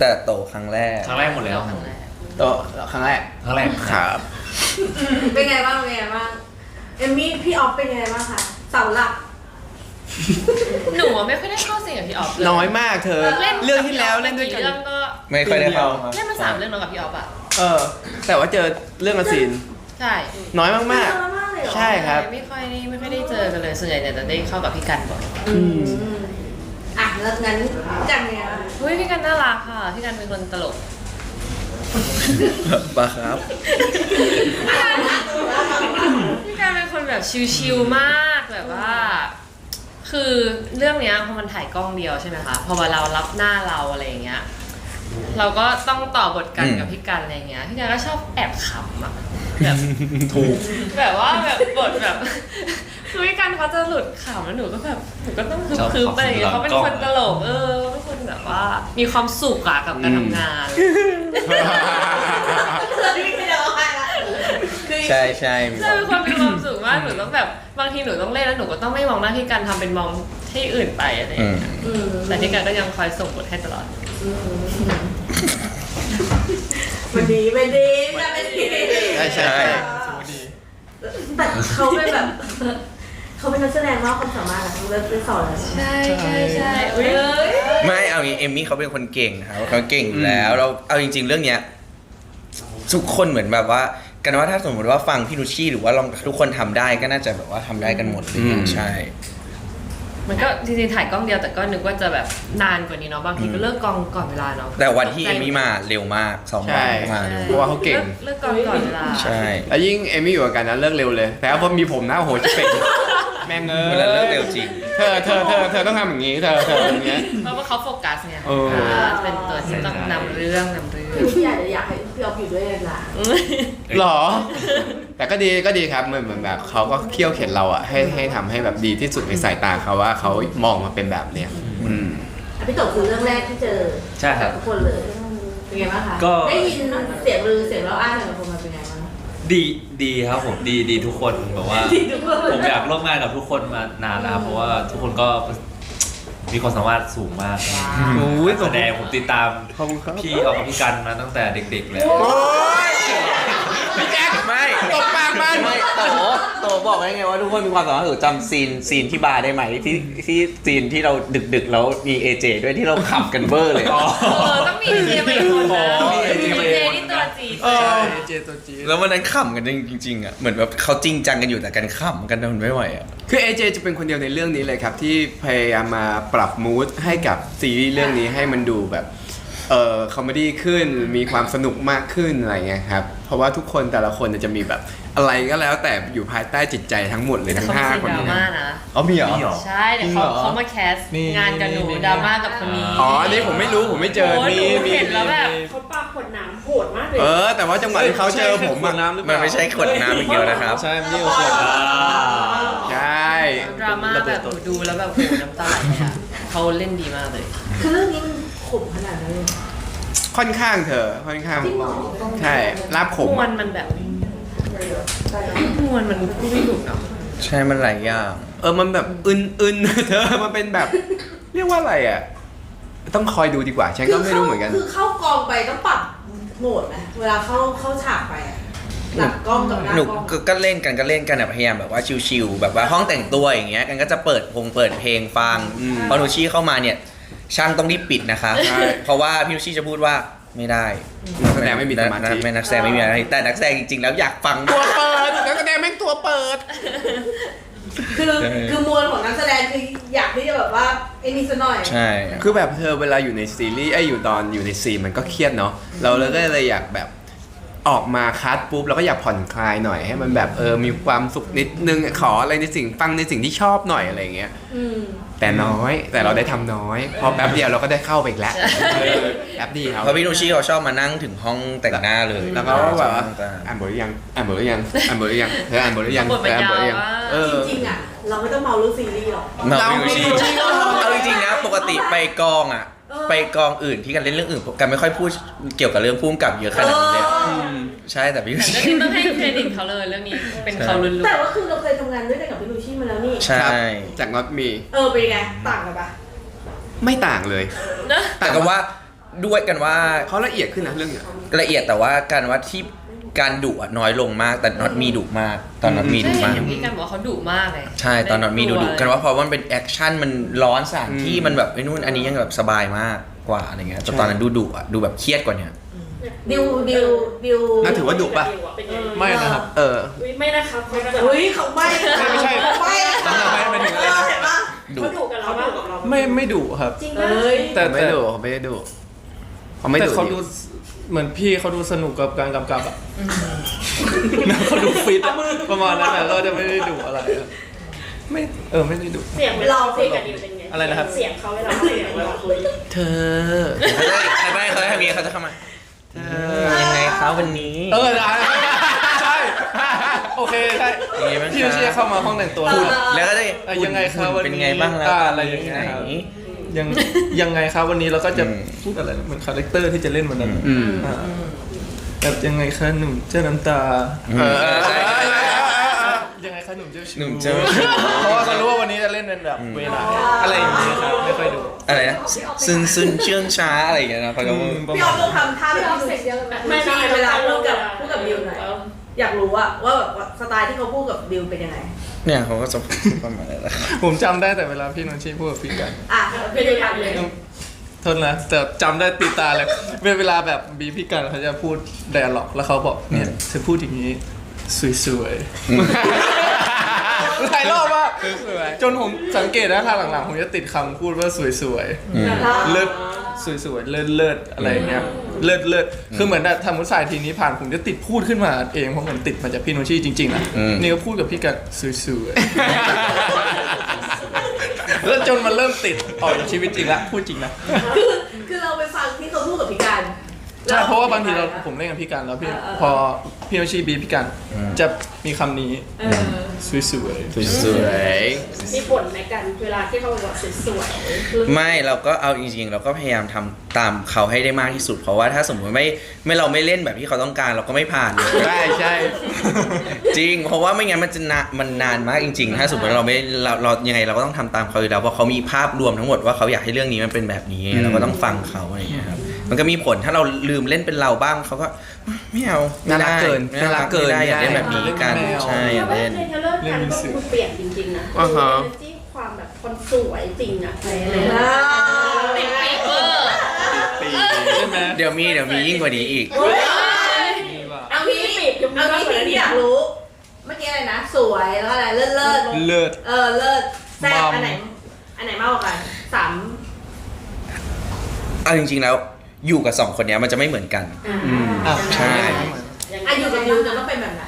แต่โตครั้งแรก ครั้งแรกหมดแล้ว ครั้งแรก โตครั้งแรก ครั้งแรก ครับ เป็นไงบ้างเอมมี่พี่ออฟเป็นไงบ้างคะเสาหลัก หนูอะไม่ค่อยได้เข้าซีนกับพี่ออฟเลย น้อยมากเธอ เล่น เรื่องที่แล้วเล่นด้วยกัน เรื่องก็ ไม่ค่อยได้เข้าครับ เล่นมา3 เรื่องแล้วกับพี่ออฟอะ แต่ว่าเจอเรื่องละซีน ใช่ น้อยมาก มากเลยเหรอ ๆ ใช่ครับ ไม่ค่อยได้เจอกันเลยส่วนใหญ่เนี่ยจะได้เข้ากับพี่กันบ่อย อ่ะแล้วงั้นกันเนี่ย เฮ้ยพี่กันน่ารักค่ะพี่กันเป็นคนตลก บ้าครับ พี่การเป็นคนแบบชิลๆมากแบบว่า คือเรื่องเนี้ยพอมันถ่ายกล้องเดียวใช่ไหมคะพอเรารับหน้าเราอะไรอย่างเงี้ยเราก็ต้องต่อบทกันกับพี่กันอะไรเงี้ยพี่กันก็ชอบแอบขำอะแบบถูกแบบว่าแบบบทแบบคือพี่กันเขาจะหลุดขำแล้วหนูก็แบบหนูก็ต้องคึบๆไปอย่างเงี้ยเขาเป็นคนตลกเขาเป็นคนแบบว่ามีความสุขอะกับการทำงาน ใช่ใช่ ใช่เป็นคนมีความสุขมากหนูต้องแบบบางทีหนูต้องเล่นแล้วหนูก็ต้องไม่มองหน้าพี่กันทำเป็นมองที่อื่นไปอะไรอย่างเงี้ยแต่พี่กันก็ยังคอยส่งบทให้ตลอด มันดีไม่ดีไม่ดี ใช่ แต่เขาเป็นแบบ เขาเป็นนักแสดงมากความสามารถอะเขาเลิศสอนเลย ใช่อุ้ย ไม่เอางี้เอมมี่เขาเป็นคนเก่งครับเขาเก่งอยู่แล้วเราเอาจริง ๆ เรื่องเนี้ยทุกคนเหมือนแบบว่ากันว่าถ้าสมมติว่าฟังพี่นุชชี่หรือว่าลองทุกคนทำได้ก็น่าจะแบบว่าทำได้กันหมดเลยใช่ มันก็จริงๆถ่ายกล้องเดียวแต่ก็นึกว่าจะแบบนานกว่านี้เนาะบางทีก็เลิกกองก่อนเวลาเนาะ แต่วันที่เอมมี่มาเร็วมาก2 วันมาเร็ว เพราะว่าเขาเก่ง เลิกกองก่อนเวลา ใช่ แล้วยิ่งเอมี่อยู่กับกันนะเลิกเร็วเลย แต่ว่ามีผมนะโอ้โหจะเป็นแม่งเอ้ เวลาเลิกเร็วจริง เธอต้องทำอย่างนี้เธออย่างเงี้ย เพราะว่าเขาโฟกัสไง เออ เป็นตัวที่ต้องนำเรื่อง คือพี่อยากให้พี่ออฟอยู่ด้วยกันนะ หรอ แต่ก็ดีครับเหมือนแบบเขาก็เคี่ยวเข็นเราอะให้ทำให้แบบดีที่สุดในสายตาเขาว่าเขามองมาเป็นแบบเนี้ย พี่โตคือเรื่องแรกที่เจอ ใช่ครับ ทุกคนเลยเป็นไงบ้างคะ ก็ ได้ยินเสียงลือเสียงเล่าอ้างของคนมาเป็นไงบ้าง ดีครับผมดีทุกคนแบบว่า ดีทุกคน ผมอยากร่วมงานกับทุกคนมานานแล้วครับเพราะว่าทุกคนก็มีความสามารถสูงมาก โอ้ย แสดงผมติดตาม ขอบคุณครับ พี่ออกกับพี่กันมาตั้งแต่เด็กๆเลย โอ้ยพี่แจ๊ค ไม่ ตบปากมัน ไม่โตบอกได้ไงว่าทุกคนมีความสามารถจำซีนที่บาร์ได้ไหมที่ซีนที่เราดึกๆแล้วมีเอเจด้วยที่เราขับกันเบอร์เลย ต้องมีเจไปคนนะมีเจนี่ตัวจี เจตัวจี แล้ววันนั้นขำกันจริงๆอ่ะเหมือนแบบเขาจริงจังกันอยู่แต่กันขำกันทนไม่ไหวอ่ะ คือ AJ จะเป็นคนเดียวในเรื่องนี้เลยครับที่พยายามมาปรับมูดให้กับซีรีส์เรื่องนี้ให้มันดูแบบคอมเมดี้ขึ้นมีความสนุกมากขึ้นอะไรเงี้ยครับเพราะว่าทุกคนแต่ละคนจะมีแบบอะไรก็แล้วแต่อยู่ภายใต้จิตใจทั้งหมดเลยทั้ง เขาเป็น 5 คน ดรา นี้ ม่านะ อ๋อมีเหรอ ใช่เดี๋ยวเขามาแคสงานกับหนูดราม่ากับคนนี้ อ๋ออันนี้ผมไม่รู้ผมไม่เจอ โอ้ยหนูเห็นแล้วแบบ เขาปาขวดน้ำโหดมากเลย แต่ว่าจังหวะที่เขาเจอผมอะ มันไม่ใช่ขวดน้ำอย่างเดียวนะครับ ใช่ไม่ใช่ขวด ใช่ ดราม่าแบบหนูดูแล้วแบบโหน้ำตาไหลเลยอะเขาเล่นดีมากเลย คือเรื่องนี้มันขมขนาดนั้นเลย ค่อนข้างเธอค่อนข้าง จริงเหรอ ใช่ลาบขม มวนมันแบบมวนมันพูดไม่ถูกเนาะ ใช่มันหลายอย่าง มันแบบอึนๆ เธอมันเป็นแบบ เรียกว่าอะไรอ่ะต้องคอยดูดีกว่าฉันก็ไม่รู้เหมือนกัน คือเข้ากองไปต้องปรับโหมดไหมเวลาเข้าฉากไปอะหลังกล้องกับหน้า หนู กล้อง ก็เล่นกันอะพยายามแบบว่าชิวๆแบบว่าห้องแต่งตัวอย่างเงี้ยกันก็จะเปิดเพลงฟังพอนุชชี่เข้ามาเนี่ยช่างต้องรีบปิดนะคะ ใช่ เพราะว่าพี่นุชชี่จะพูดว่าไม่ได้ นักแสดงไม่มีสมาธิ นักแสดงไม่มีอะไรแต่นักแสดงจริงๆแล้วอยากฟัง ตัวเปิดนักแสดงแม่งตัวเปิด คือมวลของนักแสดงคืออยากที่จะแบบว่าไอ้นี่ซะหน่อย ใช่ คือแบบเธอเวลาอยู่ในซีรีส์อยู่ตอนอยู่ในซีนมันก็เครียดเนาะเราก็เลยอยากแบบออกมาคัดปุ๊บเราก็อยากผ่อนคลายหน่อยให้มันแบบมีความสุขนิดนึงขออะไรในสิ่งฟังในสิ่งที่ชอบหน่อยอะไรอย่างเงี้ยแต่น้อยแต่เราได้ทำน้อยพอแป๊บเดียวเราก็ได้เข้าไปอีกแล้วแป๊บเดียว เพราะพี่นุชชี่เขาชอบมานั่งถึงห้องแต่งหน้าเลย แล้วก็แบบว่าอ่านบทหรือยังอ่านบทหรือยังอ่านบทหรือยังเธออ่านบทหรือยัง บทมัน เธออ่านบทหรือยัง ยาวมาก จริงๆอ่ะเราไม่ต้องเมาเรื่องซีรีส์หรอก เราพี่นุชชี่ เราไม่ เอาจริงๆนะปกติไปกองอ่ะไปกองอื่นที่กันเล่นเรื่องอื่นกันไม่ค่อยพูดเกี่ยวกับเรื่องพุ่มกับเยอะขนาดนี้เลยใช่แต่พี่นุช แต่ก็ ชี่ ต้องให้เครดิตเขาเลยเรื่องนี้เป็นเขาลุ้น แต่ว่าคือเราเคยทำงานด้วยกันกับพี่ลูชี่มาแล้วนี่ ใช่ จากน็อตมี เป็นไงต่างกันปะ ไม่ต่างเลย ๆนะ แต่ก็ว่าด้วยกันว่า เขาละเอียดขึ้นนะเรื่องเนี้ย ละเอียดแต่ว่าการว่าที่ การดุอะน้อยลงมากแต่น็อตมีดุมากตอนน็อตมีดุ ใช่ มาก อย่างพี่กันบอกว่าเขาดุมากเลย ใช่ตอนน็อตมีดุกันว่าเพราะว่ามันเป็นแอคชั่นมันร้อนสถานที่มันแบบไอ้นู่นอันนี้ยังแบบสบายมากกว่าอะไรเงี้ยแต่ตอนนั้นดุอะดูแบบเครียดกว่าเนี้ย ดิว น่าถือว่าดุปะ ไม่นะครับ ไม่นะครับเขาจะ อุ้ยเขาไม่ ไม่ใช่ ไม่ ไม่ถึงอะไรนะ เห็นปะ เขาดุกับเรามากกว่าเรา ไม่ดุครับ จริง เอ้ย แต่ ไม่ดุเขาไม่ได้ดุเขาไม่ แต่ ดุ เขาดูเหมือนพี่เขาดูสนุกกับการกำกับอ่ะเขาดูฟิตอะประมาณนั้นนะก็จะไม่ได้ดุอะไรครับไม่ไม่ได้ดุ เสียงเวลาคุยกับดิวเป็นไง อะไรนะครับ เสียงเขาเวลาคุยกับเราคุย เธอเขาทำอย่างนี้เขาจะเข้ามาเธอยังไงคะวันนี้ ใช่โอเคใช่ ยังไงบ้าง พี่ คะ เชียเข้ามาห้องแต่งตัว พูดแล้วก็ได้ ยังไงครับวันนี้ เป็นไงบ้างแล้ว อะไรอย่างเงี้ยครับยังไงครับวันนี้เราก็จะพูดอะไรนะเหมือนคาแรคเตอร์ที่จะเล่นวันนั้น อืม แบบยังไงคะหนุ่มเจ้าน้ำตา ใช่ ยังไงคะหนุ่มเจ้าชู้ หนุ่มเจ้า เพราะว่าเขารู้ว่าวันนี้จะเล่นเป็นแบบเวลาอะไรอย่างเงี้ยครับไม่ค่อยดู อะไรนะซึนเชื่องช้าอะไรอย่างเงี้ยนะเขาจะพูด พี่ออฟต้องทำท่าแบบ เรา พี่ เสร็จเยอะแบบ ไม่ได้เวลาพูดกับดิวหน่อยอยากรู้ว่าแบบสไตล์ที่เขาพูดกับดิวเป็นยังไง เนี่ยเขาก็จะพูดประมาณนั้นแหละ ผมจำได้แต่เวลาพี่นนท์ชีพูดกับพี่กัน อ่ะพี่ดิวทำเลย โทษนะแต่จำได้ติดตาเลยเวลาแบบบีพี่กันเขาจะพูดไดอะล็อกแล้วเขาบอกเนี่ยเธอพูดอย่างนี้สวยๆหลายรอบมากจนผมสังเกตนะทางหลังๆผมจะติดคำพูดว่าสวยๆเลิศสวยๆเลิศอะไรอย่างเงี้ยเลิศคือเหมือนทำมุสายทีนี้ผ่านผมจะติดพูดขึ้นมาเองเพราะมันติดมาจากพี่โนชี่จริงๆนะนี่ก็พูดกับพี่กันสวยๆแล้วจนมันเริ่มติดออกจากชีวิตจริงละพูดจริงนะ คือเราไปฟังที่เขาพูดกับพี่การ ใช่เพราะว่าบางทีผมเล่นกับพี่กันแล้วพี่พอพี่โนชี่บีพี่กันจะมีคำนี้สวย สวย มีผลในการเวลาที่เขาบอกสวยๆ ไม่เราก็เอาจริงๆเราก็พยายามทำตามเขาให้ได้มากที่สุดเพราะว่าถ้าสมมติไม่เราไม่เล่นแบบที่เขาต้องการเราก็ไม่ผ่านเลย ใช่ใช่ จริงเพราะว่าไม่งั้นมันนานมากจริงๆ ถ้าสมมติเราไม่เรายังไงเราก็ต้องทำตามเขาอยู่แล้วเพราะเขามีภาพรวมทั้งหมดว่าเขาอยากให้เรื่องนี้มันเป็นแบบนี้เราก็ต้องฟังเขาอะไรอย่างเงี้ยครับมันก็มีผลถ้าเราลืมเล่นเป็นเราบ้างเขาก็ไม่เอา น่ารักเกิน ไม่ได้อยากเล่นแบบนี้กันใช่อยากเล่น ในเทเลอร์การก็คือเปลี่ยนจริงๆนะ อ่าฮะ ที่ความแบบคนสวยจริงอะอะไร ติดปีเวอร์ ใช่ไหม เดี๋ยวมียิ่งกว่านี้อีก เอางี้พี่อยากรู้ เมื่อกี้อะไรนะ สวยแล้วอะไรเลิศ เลิศ เลิศแซ่บอันไหนมากกว่ากัน3 เอาจริงๆแล้วอยู่กับ2คนเนี้ยมันจะไม่เหมือนกัน ใช่ อายุกับดิวจะต้องเป็นแบบไหน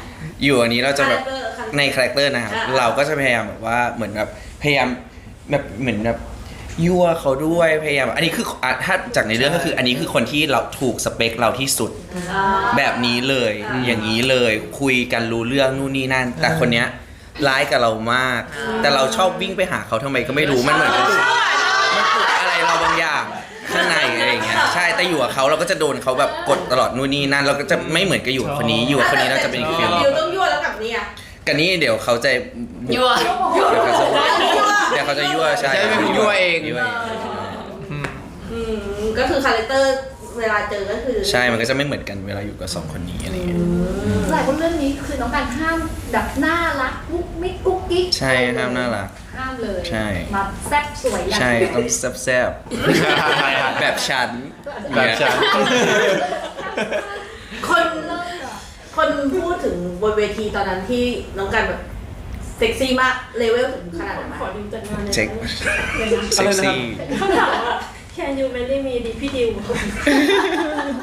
อยู่อันนี้เราจะแบบ Character ในคาแรคเตอร์นะครับ เราก็จะพยายามแบบว่าเหมือนแบบพยายามแบบเหมือนแบบยั่วเขาด้วยพยายามอันนี้คือถ้าจากในเรื่องก็คืออันนี้คือคนที่เราถูกสเปคเราที่สุดแบบนี้เลยอย่างนี้เลยคุยกันรู้เรื่องนู่นนี่นั่น แต่คนเนี้ยร้ายกับเรามาก แต่เราชอบวิ่งไปหาเขาทำไมก็ไม่รู้มันเหมือนมันปลุกอะไรเราบางอย่างข้างในอะไรอย่างเงี้ยใช่แต่อยู่กับเขาเราก็จะโดนเขาแบบกดตลอดนู่นนี่นั่นเราก็จะไม่เหมือนกับอยู่กับคนนี้อยู่กับคนนี้เราจะเป็นอีกฟิล ดิวต้องยั่วแล้วกับนี่อ่ะ กันนี้เดี๋ยวเขาจะ ยั่ว เดี๋ยวเขาจะยั่วใช่ ใช่เป็นยั่วเอง ยั่วเอง ก็คือคาแรคเตอร์เวลาเจอก็คือ ใช่มันก็จะไม่เหมือนกันเวลาอยู่กับ2คนนี้อะไรเงี้ย หลายคนเรื่องนี้คือน้องการห้ามแบบน่ารักมุกมิกกุ๊กกิ๊ก ใช่ห้ามน่ารัก ห้ามเลย ใช่ มาแซ่บสวยอย่าง ใช่ต้องแซ่บๆแบบฉัน แบบฉัน คนพูดถึงบนเวทีตอนนั้นที่น้องกันแบบเซ็กซี่มากเลเวลถึงขนาดนั้นไหม ขอดิวจัดงานเลย เซ็กเซ็กซี่ เขาถามว่า Can you marry me ดีพี่ดิว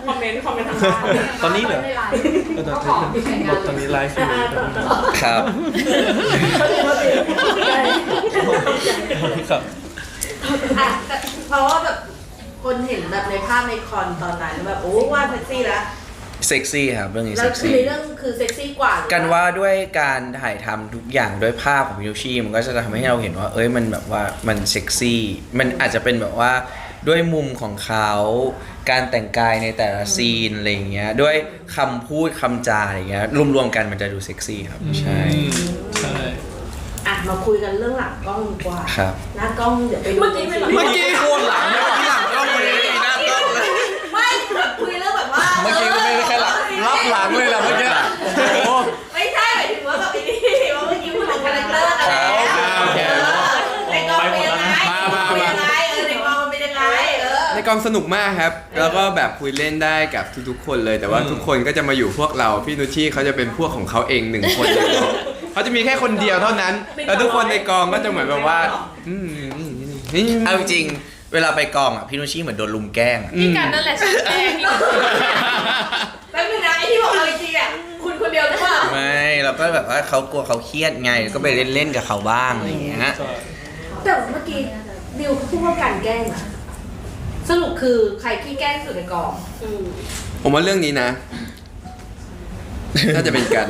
คอมเมนต์ทางบ้าน ตอนนี้เหรอ ในไลน์เขาขอแต่งงาน ตอนนี้ไลฟ์อยู่ ครับ ครับ อ่ะเพราะว่าแบบคนเห็นแบบในภาพในคอนตอนนั้นแบบโอ้ว่าเซ็กซี่แล้ว เซ็กซี่ครับเรื่องนี้ แล้ว เซ็ก คือ ซี่ ในเรื่องคือเซ็กซี่กว่าหรือ กันว่าด้วยการถ่ายทำทุกอย่างด้วยภาพของมิวชี่มันก็จะทำให้เราเห็นว่ามันแบบว่ามันเซ็กซี่มันอาจจะเป็นแบบว่าด้วยมุมของเขาการแต่งกายในแต่ละซีนอะไรอย่างเงี้ยด้วยคำพูดคำจาอะไรอย่างเงี้ยรวมๆกันมันจะดูเซ็กซี่ครับใช่ ใช่ อ่ะมาคุยกันเรื่องหลังกล้องดีกว่า ครับ หน้ากล้องเดี๋ยวไปดู เมื่อกี้ไม่หลับ เมื่อกี้โคตรหลังเลย ที่หลังกล้องเลยหน้ากล้องเลย ไม่แบบคุยเรื่องแบบว่า เมื่อกี้ก็ไม่ได้แค่หลังรับ หลังเลยล่ะเมื่อกี้โอ้โห ไม่ใช่หมายถึงว่าแบบไอ้นี่ว่าเมื่อกี้พูดถึงคาแรคเตอร์อะไร โอเค ในกองเป็นยังไง มา เป็นยังไงในกองมันเป็นยังไงในกองสนุกมากครับ แล้วก็แบบคุยเล่นได้กับทุกๆคนเลย แต่ว่าทุกคนก็จะมาอยู่พวกเรา พี่นุชชี่เขาจะเป็นพวกของเขาเอง1 คนเลยเขาจะมีแค่คนเดียวเท่านั้น แล้วทุกคนในกองก็จะเหมือนแบบว่านี่ เอาจริงๆเวลาไปกองอ่ะพี่นุชชี่เหมือนโดนลุมแกล้งอะ พี่กันนั่นแหละชื่อแกล้งนี่ แป๊บนึงนะไอ้ที่บอกเอาจริงๆอ่ะคุณคนเดียวหรือเปล่า ไม่เราก็แบบว่าเขากลัวเขาเครียดไงก็ไปเล่นๆกับเขาบ้างอะไรอย่างเงี้ย แต่เมื่อกี้ดิวเขาพูดว่าการแกล้งอะสรุปคือใครขี้แกล้งสุดในกอง ผมว่าเรื่องนี้นะ น่าจะเป็นกัน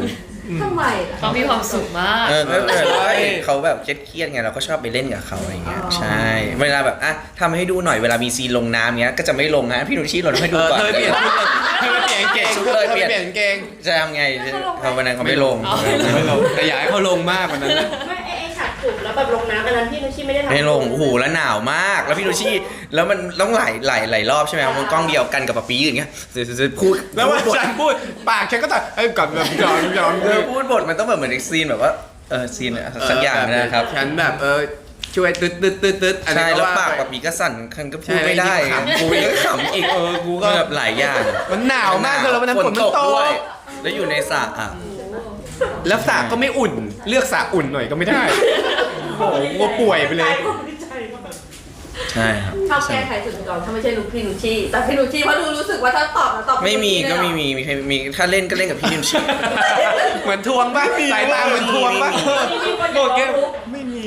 ทำไมล่ะ เขามีความสุขมาก ก็แบบว่าเขาแบบเครียดๆไงเราก็ชอบไปเล่นกับเขาอะไรเงี้ยใช่เวลาแบบอ่ะทำให้ดูหน่อยเวลามีซีนลงน้ำเงี้ยก็จะไม่ลงนะพี่นุชชี่ลงให้ดูก่อน เธอเปลี่ยนเก่งเธอเปลี่ยนเก่ง จะทำไงเขาวันนั้นเขาไม่ลง ไม่ลงแต่อยากให้เขาลงมากกว่านั้น ไม่ไอ้ฉากจูบแล้วแบบลงน้ำอันนั้นพี่นุชชี่ไม่ได้ทำ ไม่ลงโอ้โหแล้วหนาวมากแล้วพี่นุชชี่แล้วมันต้องหลายรอบใช่ไหมครับมันกล้องเดียวกันกับปะปีอย่างเงี้ยพูด แล้วว่าฉันพูดปากฉันก็ต้องก่อนแบบยอม พูดบทมันต้องแบบเหมือนซีนแบบว่าซีนสักอย่างนะครับ ฉันแบบช่วยตึ๊ดอันนี้ ใช่ ก็ แล้ว ว่า ปาก ไป ปะปีก็สั่นคันก็พูด ใช่ ไม่ได้ ขำ กูก็ขำอีกกูก็แบบหลายอย่าง มันหนาวมากเลยวันนั้นฝนมันตก ด้วยแล้วอยู่ในสระอ่ะ แล้วสระก็ไม่อุ่น เลือกสระอุ่นหน่อยก็ไม่ได้โอ้โหกลัวป่วยไปเลย ใช่ครับ ชอบแกล้งใครสุดในกองถ้าไม่ใช่ลูกพี่นุชชี่แต่พี่นุชชี่เพราะดูรู้สึกว่าถ้าตอบแล้วตอบ ไม่มีก็ไม่มีถ้าเล่นก็เล่นกับพี่นิมชี่ เหมือนทวงป่ะสายตาเหมือนทวงป่ะ มีคนอยากร้องทุกข์ ไม่มี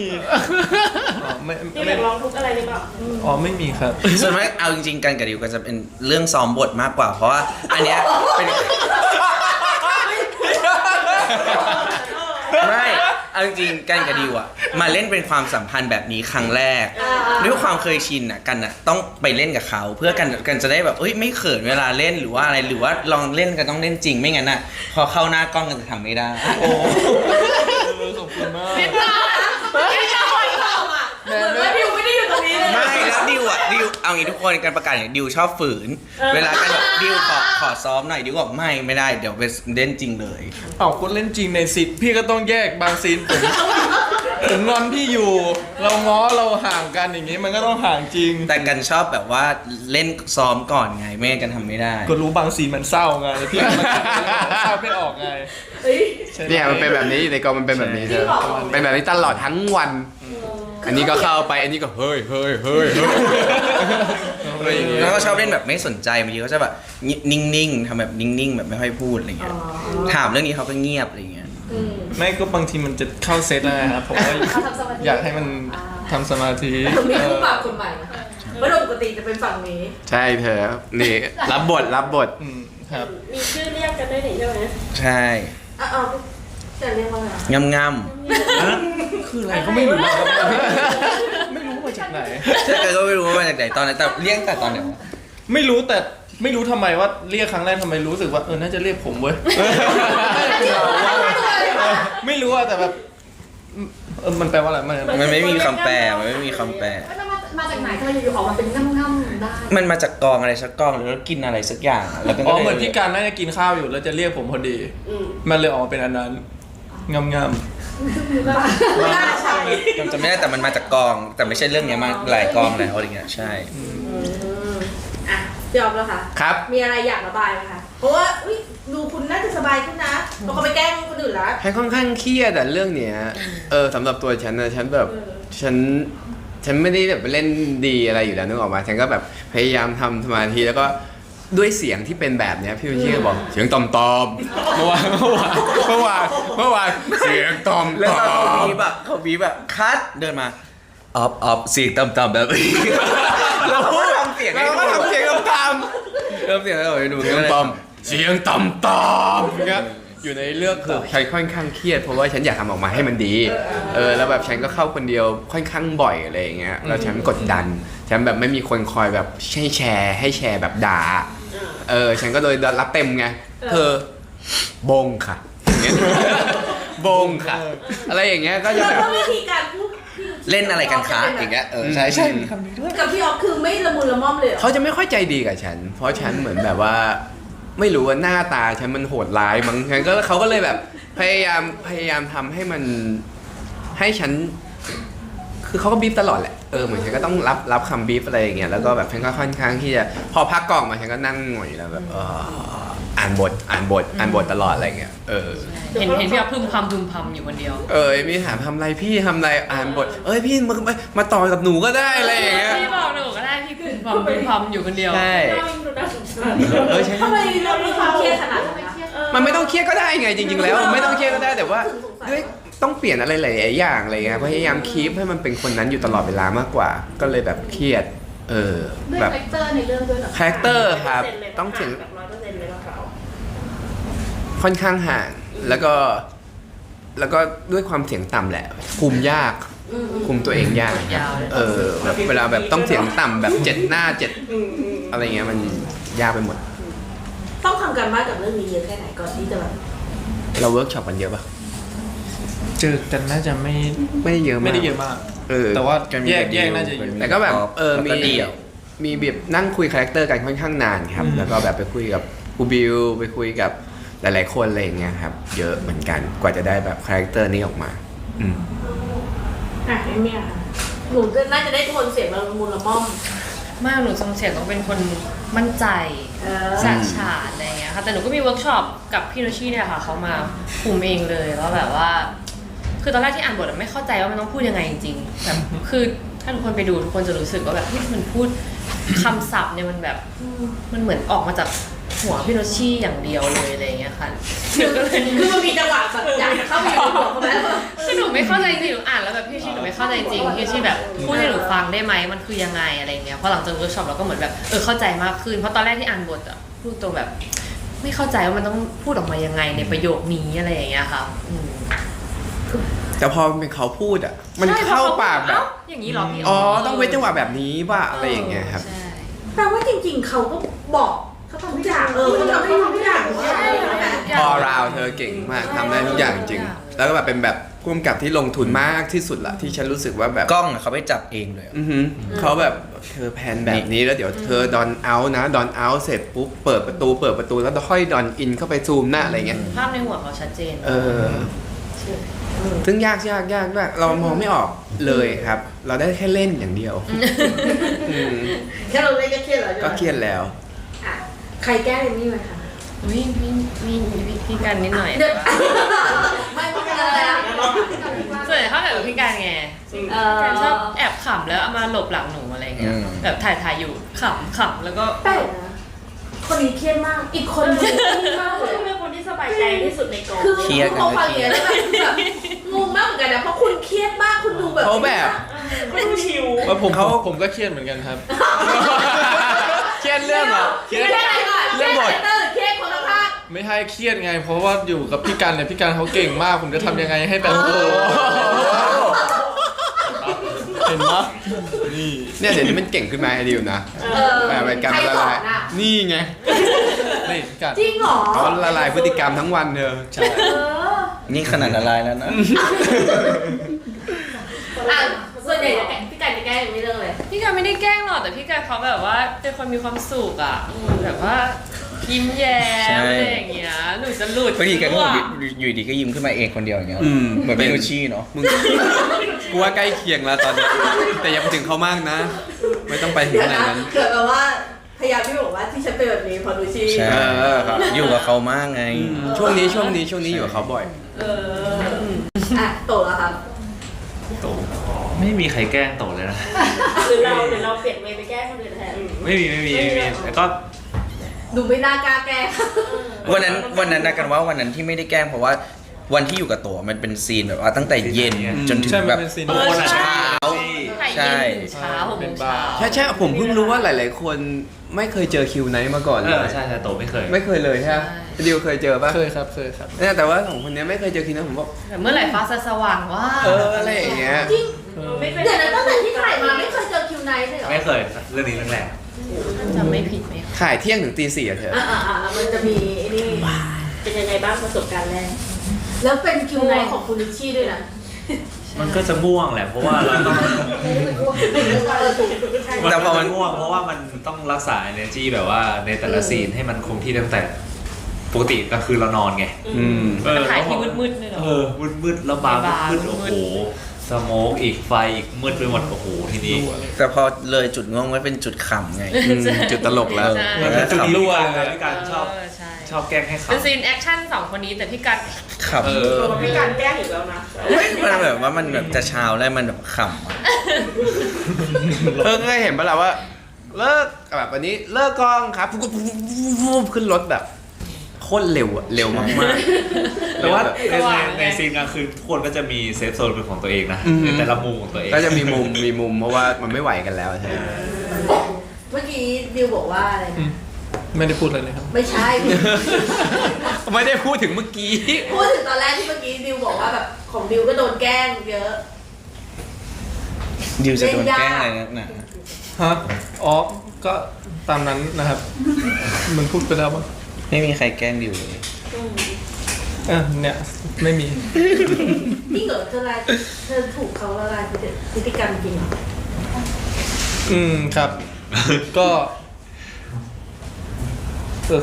ไม่ มีอยากร้องทุกข์อะไรหรือเปล่า อ๋อไม่มีครับ ส่วนมากเอาจริงๆกันกับดิวก็จะเป็นเรื่องซ้อมบทมากกว่า เพราะว่าอันเนี้ยเป็นไม่เอาจริงๆกันกับดิวอะมาเล่นเป็นความสัมพันธ์แบบนี้ครั้งแรกด้วยความเคยชินอะกันอะต้องไปเล่นกับเขาเพื่อกันจะได้แบบไม่เขินเวลาเล่นหรือว่าอะไรหรือว่าลองเล่นกันต้องเล่นจริงไม่งั้นอะพอเข้าหน้ากล้องกันจะทำไม่ได้ โอ้ขอบคุณมาก ไม่ได้ตอบอ่ะเหมือนว่าดิวไม่ได้อยู่ตรงนี้เลย ไม่แล้วดิวเอางี้ทุกคนกันประกาศอย่างดิวชอบฝืน เวลากันแบบดิวขอซ้อมหน่อยดิวบอกไม่ได้เดี๋ยวไปเล่นจริงเลย เอาคุณเล่นจริงในซีนพี่ก็ต้องแยกบางซีนผมงอนพี่อยู่ เราง้อเราห่างกันอย่างงี้มันก็ต้องห่างจริง แต่กันชอบแบบว่าเล่นซ้อมก่อนไงไม่งั้นกันทำไม่ได้ ก็รู้บางซีนมันเศร้าไงพี่มันเศร้าไม่ออกไง เฮ้ย ใช่ไห เนี่ยมันเป็นแบบนี้ในกองมันเป็นแบบนี้เธอเป็นแบบนี้ตลอดทั้งวัน อันนี้ก็เข้าไปอันนี้ก็เฮ้ยอะไรอย่างเงี้ย แล้วก็ชอบเล่นแบบไม่สนใจบางทีก็จะแบบนิ่งๆทำแบบนิ่งๆแบบไม่ค่อยพูดอะไรเงี้ยถามเรื่องนี้เขาก็เงียบอะไรเงี้ย ไม่ก็บางทีมันจะเข้าเซตแล้วนะครับผมว่าอยากให้มันทำสมาธิ มีคู่ปรับคนใหม่นะเมื่อปกติจะเป็นฝั่งนี้ ใช่เธอนี่รับบท ครับ มีชื่อเรียกกันได้หนิใช่ไหม ใช่ เอาจะเรียกว่าอะไร งำ คืออะไรก็ไม่รู้ครับไม่รู้มาจากไหน ใช่ก็ไม่รู้ว่ามาจากไหนตอนไหนแต่เรียกแต่ตอนไหนวะ ไม่รู้แต่ไม่รู้ทำไมว่าเรียกครั้งแรกทำไมรู้สึกว่าน่าจะเรียกผมเว้ยไม่รู้อะแต่แบบมันแปลว่าอะไรมันไม่มีคำแปลมันไม่มีคำแปล แล้วมาจากไหนทำไมอยู่ๆออกมาเป็นง่ำๆได้ มันมาจากกองอะไรสักกองหรือว่ากินอะไรสักอย่างอะแล้วก็ อ๋อเหมือนพี่การน่าจะกินข้าวอยู่แล้วจะเรียกผมพอดี มันเลยออกมาเป็นอันนั้นงำ ไม่น่าใช่ จำไม่ได้แต่มันมาจากกอง แต่ไม่ใช่เรื่องเนี้ยมาหลายกองแล้วอะไรเงี้ยใช่ อ่ะพี่ออฟแล้วค่ะ ครับ มีอะไรอยากระบายไหมคะเพราะว่าอุ๊ยดูคุณน่าจะสบายขึ้นนะเพราะเขาไปแกล้งคนอื่นแล้ว ฉันค่อนข้างเครียดอะเรื่องเนี้ยสำหรับตัวฉันนะฉันแบบฉันไม่ได้แบบเล่นดีอะไรอยู่แล้วนึกออกมาฉันก็แบบพยายามทำสมาธิแล้วก็ด้วยเสียงที่เป็นแบบเนี้ยพี่วิชี่ก็บอกเสียงต่อมๆเมื่อวานเสียงต่อม แล้วตอนเขาบีบอะคัดเดินมาออฟเสียงต่ำๆแบบนี้เราก็ทำเสียงให้ เรา ดู ก็ทำเสียงต่ำ เริ่มเสียงให้ดู เสียงต่ำเสียงต่ำๆครับอยู่ในเรื่องคือฉันค่อนข้างเครียดเพราะว่าฉันอยากทำออกมาให้มันดีแล้วแบบฉันก็เข้าคนเดียวค่อนข้างบ่อยอะไรอย่างเงี้ยแล้วฉันกดดันฉันแบบไม่มีคนคอยแบบให้แชร์แบบด่าฉันก็เลยรับเต็มไงบงค่ะอย่างเงี้ยบงค่ะอะไรอย่างเงี้ยก็จะ แล้ว แบบ ก็วิธีการพูด เล่นอะไรกันคะอย่างเงี้ยใช่มีคำนี้ด้วย กับพี่ออฟคือไม่ละมุนละม่อมเลยเหรอ เขาจะไม่ค่อยใจดีกับฉัน เพราะฉันเหมือนแบบว่า ไม่รู้ว่าหน้าตาฉันมันโหดร้ายมั้งฉันก็เขาก็เลยแบบพยายามทำให้มันให้ฉัน คือเขาก็บีบตลอดแหละเหมือนฉันก็ต้องรับคำบีบอะไรอย่างเงี้ยแล้วก็แบบฉันก็ค่อนข้างที่จะพอพักกล่องมาฉันก็นั่งหน่อยแล้วแบบอ่านบทตลอดอะไรเงี้ยเห็นพี่อาพึ่มพำอยู่คนเดียว มีถามทำอะไรพี่ทำอะไรอ่านบทพี่มาต่อกับหนูก็ได้อะไรอย่างเงี้ย พี่บอกหนูก็ได้พี่พึ่มพำอยู่คนเดียว ใช่ ดูน่าสงสาร ใช่ ทำไมเรามีความเครียดขนาดนั้น มันไม่ต้องเครียดก็ได้ไงจริงๆแล้วไม่ต้องเครียดก็ได้แต่ว่าด้วยต้องเปลี่ยนอะไรหลายๆอย่างอะไรเงี้ยพยายามคีปให้มันเป็นคนนั้นอยู่ตลอดเวลามากกว่า ก็เลยแบบเครียดด้วย แบบ คาแรคเตอร์ในเรื่องด้วยเหรอ คาแรคเตอร์ครับต้องเสียง แบบ100%เลยเรา ค่อนข้างห่างแล้วก็ด้วยความเสียงต่ำแหละคุมยากคุมตัวเองยาก ยาวเลย แบบเวลาแบบต้องเสียงต่ำแบบ7 หน้า อะไรเงี้ยมันยากไปหมด ต้องทำการบ้านกับเรื่องนี้เยอะแค่ไหนก่อนที่จะแบบ เราเวิร์กช็อปกันเยอะปะ เจอกันน่าจะไม่ ไม่ได้เยอะมาก ไม่ได้เยอะมาก แต่ว่าแยกน่าจะอยู่ แต่ก็แบบแล้วก็เดี่ยว มีแบบนั่งคุยคาแรคเตอร์กันค่อนข้างนานครับแล้วก็แบบไปคุยกับครูบิวไปคุยกับหลายๆคนอะไรอย่างเงี้ยครับเยอะเหมือนกันกว่าจะได้แบบคาแรคเตอร์นี้ออกมาเอมี่ค่ะ หนูน่าจะได้โทนเสียงละมุนละม่อม ไม่หนูทรงเสียงต้องเป็นคนมั่นใจฉาดฉานอะไรอย่างเงี้ยค่ะแต่หนูก็มีเวิร์กช็อปกับพี่โนชิเนี่ยค่ะเขามาคุมเองเลยว่าแบบว่าคือตอนแรกที่อ่านบทไม่เข้าใจว่ามันต้องพูดยังไงจริงๆแบบคือถ้าทุกคนไปดูทุกคนจะรู้สึกว่าแบบที่มันพูดคำศัพท์เนี่ยมันแบบมันเหมือนออกมาจากหัวพี่โนชิอย่างเดียวเลยอะไรอย่างเงี้ยค่ะหนูก็เลย คือมันมีจังหวะแบบอยากจะเข้าไปในหัวเขาแล้ว คือหนูไม่เข้าใจจริงหนูอ่านแล้วแบบพี่ชีหนูไม่เข้าใจจริงพี่ชีแบบพูดให้หนูฟังได้ไหมมันคือยังไงอะไรเงี้ยพอหลังจากเวิร์กช็อปเราก็เหมือนแบบเข้าใจมากขึ้นเพราะตอนแรกที่อ่านบทอะพูดตรงแบบไม่เข้าใจว่ามันต้องพูดออกมายังไงในประโยคนี้อะไรอย่างเงี้ยค่ะแต่พอเป็นเขาพูดมันเข้าปากแบบ อย่างนี้หรอพี่ต้องเว้นจังหวะแบบนี้ป่ะอะไรอย่างเงี้ยครับ แปลว่าจริงๆเขาก็บอกเขาทำทุกอย่างเขาทำให้ทุกอย่างพอราวเธอเก่งมากทำได้ทุกอย่างจริงแล้วก็แบบเป็นแบบผู้กำกับที่ลงทุนมากที่สุดละที่ฉันรู้สึกว่าแบบกล้องเขาไปจับเองเลย เขาแบบเธอแพนแบบนี้แล้วเดี๋ยวเธอดอนเอาท์นะดอนเอาท์เสร็จปุ๊บเปิดประตูแล้วค่อยดอนอินเข้าไปซูมหน้าอะไรเงี้ยภาพในหัวเขาชัดเจนซึ่งยากด้วยเรามองไม่ออกเลยครับ เราได้แค่เล่นอย่างเดียวแค่เราเล่นก็เครียดแล้วก็เครียดแล้วใครแก้เอมี่ไหมคะพี่กันนิดหน่อยไม่เป็นอะไรส่วนใหญ่เขาแบบพี่กันไงการชอบแอบขำแล้วเอามาหลบหลังหนูอะไรเงี้ยแบบถ่ายอยู่ขำแล้วก็แปลกนะคนนี้เครียดมากอีกคนนึงมากเลยเป็นคนที่สบายใจที่สุดในกองเครียดกันฟังเนี้ยแล้วแบบงงมากเหมือนกันนะเพราะคุณเครียดมากคุณดูแบบเขาแบบเขาดูชิวว่าผมก็เครียดเหมือนกันครับเครียดเรื่องเหรอเครียดอะไรก่อนเครียดอะไรเครียดคนละภาคไม่ให้เครียดไงเพราะว่าอยู่กับพี่กันเนี่ยพี่กันเขาเก่งมากผมจะทำยังไงให้แบบเห็นปะนี่เนี่ยเดี๋ยวนี้มันเก่งขึ้นมาไอ้ดิวนะแบบการละลายนี่ไงนี่กันจริงเหรอเขาละลายพฤติกรรมทั้งวันเธอใช่นี่ขนาดละลายแล้วนะส่วนใหญ่พี่กันจะแก้ไม่เรื่องเลยพี่กันไม่ได้แกล้งหรอกแต่พี่กันเขาแบบว่าเป็นคนมีความสุขอ่ะแบบว่ายิ้มแย้มอะไรอย่างเงี้ยหนูจะหลุดบางทีกันก็อยู่ดีก็ยิ้มขึ้นมาเองคนเดียวอย่างเงี้ยเหมือนเป็นนูชี่เนาะมึงกูว่าใกล้เคียงแล้วตอนนี้แต่อย่าไปถึงเขามากนะไม่ต้องไปถึงขนาดนั้นเกิดแบบว่าพยายามที่บอกว่าที่ฉันเป็นแบบนี้พอนูชี่อยู่กับเขามากไงช่วงนี้อยู่กับเขาบ่อยโตแล้วครับโตไม่มีใครแกล้งโตเลยนะหรือเราเปลี่ยนเวย์ไปแก้คนอื่นแทนไม่มีแล้วก็ดูไม่น่ากล้าแก้วันนั้นนะกันว่าวันนั้นที่ไม่ได้แกล้งเพราะว่าวันที่อยู่กับตัวมันเป็นซีนแบบว่าตั้งแต่เย็นจนถึงแบบเช้าใช่ใช่ผมเพิ่งรู้ว่าหลายๆคนไม่เคยเจอคิวไนท์มาก่อนเลยใช่โตไม่เคยเลยใช่ไหมดิวเคยเจอป่ะเคยครับเนี่ยแต่ว่าของคนนี้ไม่เคยเจอคิวไนท์ผมบอกเมื่อไหร่ฟ้าสว่างว่าอะไรอย่างเงี้ยจริงเดี๋ยวนะตั้งแต่ที่ถ่ายมาไม่เคยเจอคิวไนท์เลยเหรอไม่เคยเรื่องนี้เรื่องแรกจำไม่ผิดไหมถ่ายเที่ยงถึงตี 4เธอมันจะมีนี่เป็นยังไงบ้างประสบการณ์แรกแล้วเป็นคิวไนท์ของคุณลิชชี่ด้วยนะ มันก็จะง่วงแหละเพราะว่าเราต้อง แต่พอมัน ง่วงเพราะว่ามันต้องรักษา energy แบบว่าในแต่ละซีนให้มันคงที่ตั้งแต่ปกติกลางคืนเรานอนไง ถ่ายที่มืดๆเลยเหรอ มืดๆแล้วบาร์ บาร์ มืด มื โอ้ ด โหสโมกอีกไฟอีกมืดไปหมดโอ้โหทีนี้ แต่พอเลยจุดง่วงไม่เป็นจุดขำไง จุดตลกแล้ว ใช่ มันเป็นจุดที่ รั่ว พี่การชอบ ใช่ ชอบแกล้งให้ เป็น ขำ ซีนแอคชั่นสองคนนี้แต่พี่การ ขำ ตัวพี่การแกล้งอีกแล้วนะ มันแบบว่ามันแบบจะเช้าแล้วมันแบบขำอะ เคยเห็นปะล่ะว่า เลิกแบบวันนี้เลิกกองครับขึ้นรถแบบโคตรเร็วอะเร็วมากๆ แต่ว่า เร็วแบบ ในซีนกลางคืนทุกคนก็จะมีเซฟโซนเป็นของตัวเองนะ อืม ในแต่ละมุมของตัวเอง ก็จะมีมุมเพราะว่ามันไม่ไหวกันแล้วใช่ไหม เมื่อกี้ดิวบอกว่าอะไรนะ ไม่ได้พูดอะไรเลยครับ ไม่ใช่ ไม่ได้พูดถึงเมื่อกี้ พูดถึงตอนแรกที่เมื่อกี้ดิวบอกว่าแบบของดิวก็โดนแกล้งเยอะ ดิวจะโดนแกล้งอะไรนักหนา ฮะอ๋อก็ตามนั้นนะครับ มันพูดไปแล้วมั้ง ไม่มีใครแกล้งดิวเลย เนี่ยไม่มี นี่เหรอเธอถูกเขาละลายพฤติกรรมจริงเหรอ ครับ ก็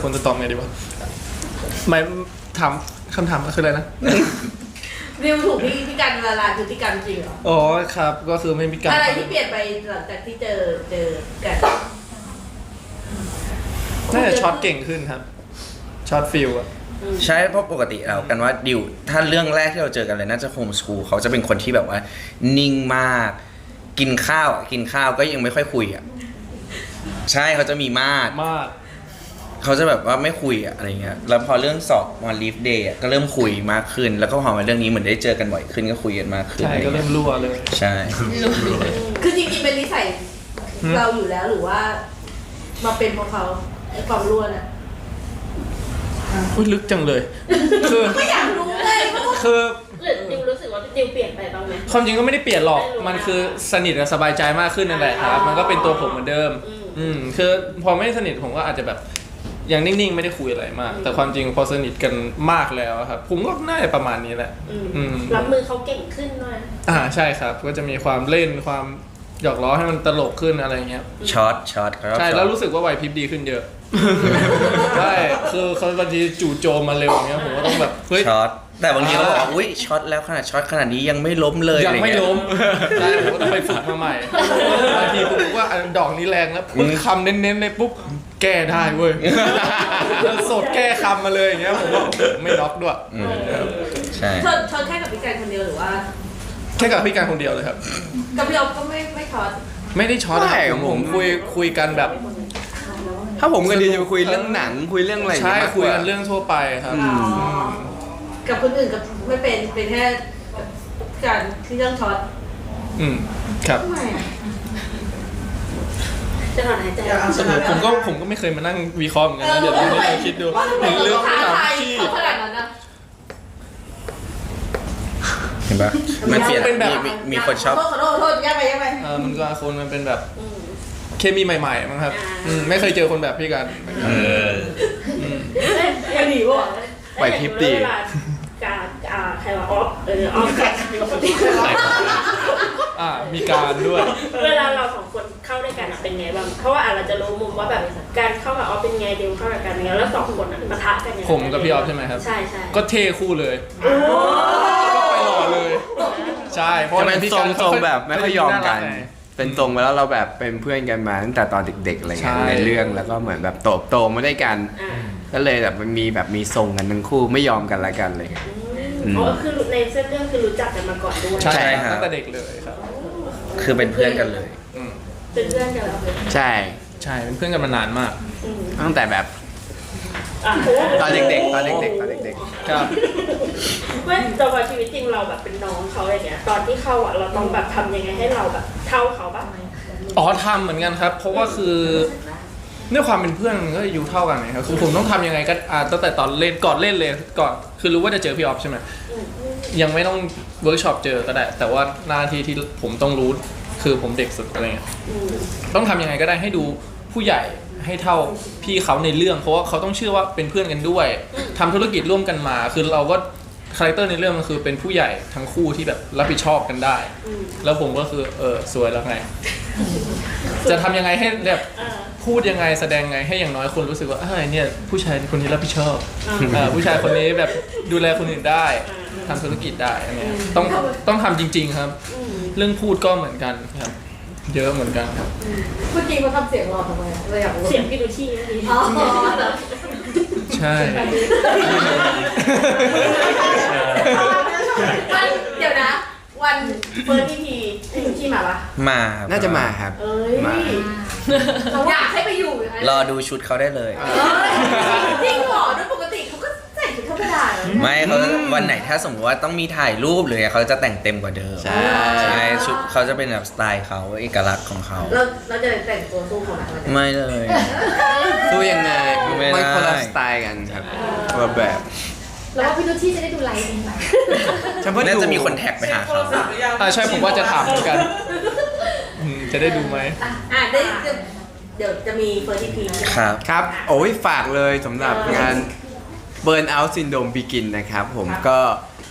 คนจะตอบไงดีวะหมายถามคำถามก็คืออะไรนะ ดิวถูกพี่การละลายพฤติกรรมจริงเหรอ อ๋อครับก็คือไม่มีการ อะไรที่เปลี่ยนไปหลังจากที่เจอกัน น่าจะช็อตเก่งขึ้นครับช็อตฟิลอะ ใช่เพราะปกติแล้วกันว่าดิวถ้าเรื่องแรกที่เราเจอกันเลยน่าจะโฮมสคูลเขาจะเป็นคนที่แบบว่านิ่งมาก กินข้าวก็ยังไม่ค่อยคุยอ่ะใช่เขาจะมีมาก มาก เขาจะแบบว่าไม่คุยอะอะไรเงี้ยแล้วพอเรื่องสอบมาลีฟเดย์ก็เริ่มคุยมากขึ้น แล้วก็พอมาเรื่องนี้เหมือนได้เจอกันบ่อยขึ้นก็คุยกันมากขึ้น ใช่ก็เริ่มรั่วเลย ใช่ คือจริงๆเป็นนิสัยเราอยู่แล้วหรือว่า มาเป็นเพราะเขาไอ้ความรั่วน่ะ อุ้ยลึกจังเลย คือ ไม่อยากรู้เลยเพราะว่า คือ หรือดิวรู้สึกว่าดิวเปลี่ยนไปบ้างไหม ความจริงก็ไม่ได้เปลี่ยนหรอกมันคือสนิทและสบายใจมากขึ้นนั่นแหละครับ มันก็เป็นตัวผมเหมือนเดิม คือพอไม่สนิทผมก็อาจจะแบบยังนิ่งๆไม่ได้คุยอะไรมาก แต่ความจริงพอสนิทกันมากแล้วครับผมก็น่าจะประมาณนี้แหละ รับมือเขาเก่งขึ้นด้วย ใช่ครับก็จะมีความเล่นความหยอกล้อให้มันตลกขึ้นอะไรเงี้ย ช็อตเขาชอบ ใช่ ช็อต แล้วรู้สึกว่าไหวพริบดีขึ้นเยอะ ใช่คือเขาบางทีจู่โจมมาเร็วอย่างเงี้ยผมก็ต้องแบบเฮ้ย ช็อตแต่บางทีเขาบอกว่าอุ้ยช็อตแล้วขนาดช็อตขนาดนี้ยังไม่ล้มเลย ยังไม่ อะรเ ล้มใช่ผมก็ต้องไปฝึกมาใหม่บางทีผมรู้ว่าดอกนี้แรงแล้วปุ๊บคำเน้นๆเลยปุ๊บแก้ได้เว้ยสดแก้คำมาเลยอย่างเงี้ยผมว่าไม่น็อกด้วย ใช่ ชนแค่กับพี่การคนเดียวหรือว่า แค่กับพี่การคนเดียวเลยครับ กับพี่ออฟก็ไม่ช็อต ไม่ได้ช็อตครับผมคุยกันแบบ ถ้าผมกับดิวจะคุยเรื่องหนังคุยเรื่องอะไรอย่าง ใช่ เงี้ยมากก คุย ว่า กันเรื่องทั่วไปครับ กับคนอื่นกับไม่เป็นแค่การที่เรื่องช็อต ครับ ทำไมอะ จะถอนหายใจ ผมก็ไม่เคยมานั่งวิเคราะห์เหมือนกันนะเดี๋ยวเราให้คิดดู ว่าทำไม เรื่อง ท้า ถาม ทาย ที่ เขาขนาดนั้นนะ เห็นปะมันเปลี่ยน เป็นแบบ มีคนชอบ ขอโทษแยกไป มันก็คนมันเป็นแบบเคมีใหม่ๆมั้งครับไม่เคยเจอคนแบบพี่กัน ยังหนีว่ะ ไหวพริบดี เวลาการใครว่าออฟออฟกัน มีการด้วย เวลาเราสองคนเข้าด้วยกันเป็นไงบ้างเพราะว่าเราจะรู้มุมว่าแบบการเข้ากับออฟเป็นไงดิวเข้ากับกันยังไงแล้วสองคนปะทะกันยังไง ผมกับพี่ออฟใช่ไหมครับ ใช่ ก็เทคู่เลย ก็ไปหล่อเลย ใช่เพราะ จะเป็น พี่ ท การ รงแบบไม่ค่อยยอมกัน ารัไง เป็นทรงมาแล้วเราแบบเป็นเพื่อนกันมาตั้งแต่ตอนเด็กๆอะไรเงี้ย ใช่ ในเรื่องแล้วก็เหมือนแบบโตมาด้วยกัน ก็เลยแบบมันมีทรงกันทั้งคู่ไม่ยอมกันละกันเลย อ๋อคือในเส้นเรื่องคือรู้จักกันมาก่อนด้วย ใช่ ใช่ ครับ ครับ ตั้งแต่เด็กเลยครับ คือเป็นเพื่อนกันเลย เป็นเพื่อนกันแล้วเลย ใช่ ใช่เป็นเพื่อนกันมานานมาก ตั้งแต่แบบตอนเด็กๆ ครับ ไม่แต่ว่าชีวิตจริงเราแบบเป็นน้องเขาอย่างเงี้ยตอนที่เข้าเราต้องแบบทำยังไงให้เราแบบเท่าเขาบ้าง อ๋อทำเหมือนกันครับ เพราะว่าคือด้วยความเป็นเพื่อนมันก็อายุเท่ากันไงครับคือผมต้องทำยังไงก็ตั้งแต่ตอนเล่นก่อนเล่นเลยก่อนคือรู้ว่าจะเจอพี่ออฟใช่ไหมยังไม่ต้องเวิร์กช็อปเจอก็ได้ แต่ว่าหน้าที่ที่ผมต้องรู้คือผมเด็กสุดอะไรเงี้ยต้องทำยังไงก็ได้ให้ดูผู้ใหญ่ให้เท่าพี่เขาในเรื่องเพราะว่าเขาต้องเชื่อว่าเป็นเพื่อนกันด้วยทำธุรกิจร่วมกันมาคือเราก็ คาแรคเตอร์ในเรื่องมันคือเป็นผู้ใหญ่ทั้งคู่ที่แบบรับผิดชอบกันได้ แล้วผมก็คือสวยแล้วไง จะทำยังไงให้แบบพูดยังไงแสดงไงให้อย่างน้อยคนรู้สึกว่าเนี่ยผู้ชายคนนี้รับผิดชอบผู้ชายคนนี้แบบดูแลคนอื่นได้ทำธุรกิจได้อันเนี้ยต้องทำจริง ๆครับ เรื่องพูดก็เหมือนกันครับเยอะเหมือนกันครับ เมื่อกี้เขาทำเสียงรอทำไมเราอยากรู้ เสียงพี่ดูชี่นะดี อ๋อ ใช่ วันเดี๋ยวนะ วันเฟิร์สพีพีที่มาปะ มาครับ น่าจะมาครับ เอ้ย มา เราอยากให้ไปอยู่ รอดูชุดเขาได้เลย จริงเหรอโดยปกติเขาก็ใส่ชุดธรรมดา ไม่เขาวันไหนถ้าสมมติว่าต้องมีถ่ายรูปเลยเขาจะแต่งเต็มกว่าเดิม ใช่ ใช่ชุดเขาจะเป็นแบบสไตล์เขาเอกลักษณ์ของเขา เราจะแต่งตัวสู้เขาไหม ไม่เลย สู้ยังไง ไม่ได้ ไม่คนละสไตล์กันครับคนละแบบ แล้วว่าพี่นุชชี่จะได้ดูไลฟ์ดีไหม เฉพาะ น่า ดู จะมีคนแท็กไปหาเขา ใช่ผมว่าจะถามเหมือนกันจะได้ดูไหม ได้เดี๋ยวจะมีเฟิร์สพีพี ครับ ครับโอ้ยฝากเลยสำหรับงาน Burnout Syndrome Begin นะครับผมก็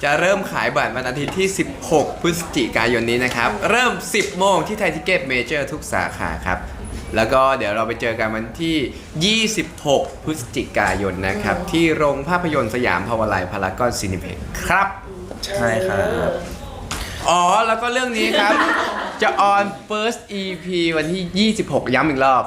จะเริ่มขายบัตรวันอาทิตย์ที่ 16 พฤศจิกายนนี้นะครับ เริ่ม 10 โมงที่ไทยทิเก็ตเมเจอร์ทุกสาขาครับ แล้วก็เดี๋ยวเราไปเจอกันวันที่ 26 พฤศจิกายนนะครับ ที่โรงภาพยนตร์สยามพาวาไลน์พารากอนซีนิเพ็กครับ ใช่ครับ อ๋อ แล้วก็เรื่องนี้ครับ จะออน first EP วันที่ 26 ย้ำอีกรอบ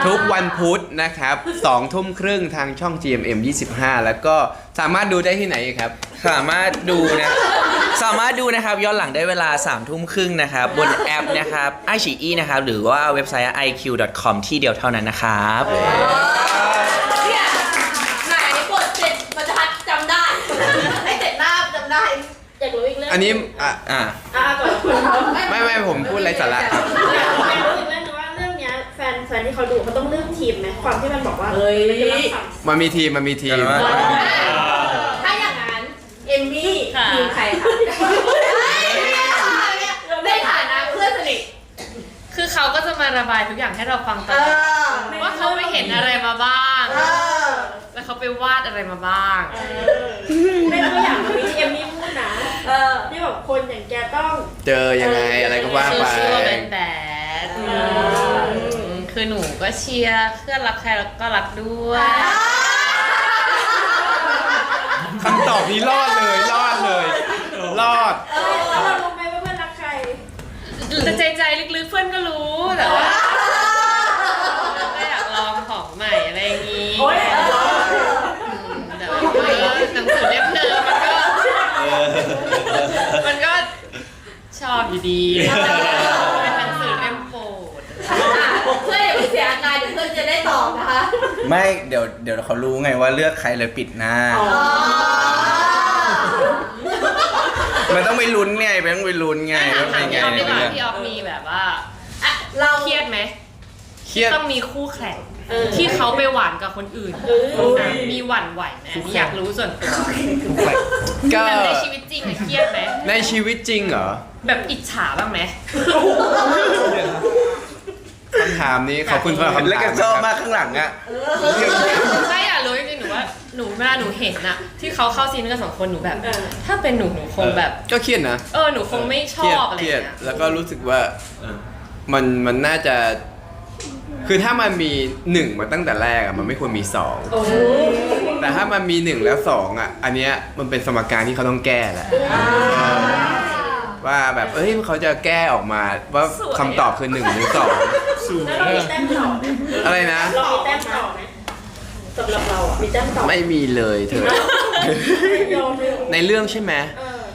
ทุกวันพุธนะครับ 2 ทุ่มครึ่งทางช่อง GMM 25 แล้วก็สามารถดูได้ที่ไหนอีกครับ สามารถดูนะครับย้อนหลังได้เวลา 3 ทุ่มครึ่งนะครับ บนแอปนะครับ iQIYI นะครับ หรือว่าเว็บไซต์ iq.com ที่เดียวเท่านั้นนะครับ เนี่ยไหนบทเจ็ดบรรทัดจำได้ไอ้เจ็ดหน้าจำได้ อยากรู้อีกเรื่อง อันนี้อ่ะ ก่อน ไม่ผมพูดไรสาระครับ อยากรู้อีกเรื่องนึงว่าเรื่องเนี้ยแฟนที่เขาดูเขาต้องเลือกทีมไหมความที่มันบอกว่า เฮ้ย มันจะรักษา มันมีทีม ถ้าอย่างนั้นเอมมี่ ค่ะ ทีมใครคะในฐานะเพื่อนสนิท คือเขาก็จะมาระบายทุกอย่างให้เราฟังตลอดว่าเขาไปเห็นอะไรมาบ้าง แล้วเขาไปวาดอะไรมาบ้าง ไม่ตัวอย่างมันมีที่เอมมี่พูดนะที่บอกคนอย่างแกต้อง เจอยังไงอะไรก็ว่าไป ชื่อว่าเป็นแบดคือหนูก็เชียร์เพื่อนรักใครแล้วก็รักด้วย คำตอบนี้รอดเลย รอด แล้วเรารู้ไหมว่าเพื่อนรักใคร แต่ใจลึกๆเพื่อนก็รู้แต่ว่าก็อยากลองของใหม่อะไรอย่างนี้ แต่ว่าหนังสือเล่มเดิมมันก็ชอบอยู่ดีเป็นหนังสือเล่มโปรด เพื่อนอย่าไปเสียอาการเดี๋ยวเพื่อนจะได้ตอบนะคะ ไม่เดี๋ยวเขารู้ไงว่าเลือกใครเลยปิดหน้า มันต้องไปลุ้นไงว่าเป็นไง ถาม ใน พี่ออฟดีกว่า เรื่อง พี่ออฟมีแบบว่า เรา เครียดไหม เครียด ต้องมีคู่แข่งที่เขาไปหวานกับคนอื่นมีหวั่นไหวไหมอยากรู้ส่วนตัว ก็ แบบในชีวิตจริงอะเครียดไหม ในชีวิตจริงเหรอ แบบอิจฉาบ้างไหม คำถามนี้ขอบคุณสำหรับคำถาม แล้วก็ชอบมากข้างหลังอ่ะ ใช่อยากรู้จริงๆหนูว่าเวลาหนูเห็นอะที่เขาเข้าซีนกันสองคนหนูแบบ ถ้าเป็นหนูคงแบบ ก็เครียดนะ หนูคงไม่ช เครีย อ ด บอะไร เครี เงี้ ยด ย แล้วก็รู้สึกว่ามันน่าจะ คือถ้ามันมี1มาตั้งแต่แรกอะมันไม่ควรมี2แต่ถ้ามันมี1แล้ว2อะอันเนี้ยมันเป็นสมการที่เขาต้องแก้แหละว่าแบบเขาจะแก้ออกมาว่าคำตอบคือ1หรือ2 แล้วเรามีแต้มต่อไหม อะไรนะ เรามีแต้มต่อไหมสำหรับเราอ่ะมีแต้มต่อ ไม่มีเลยเธอ ยอมเลย ในเรื่องใช่ไหม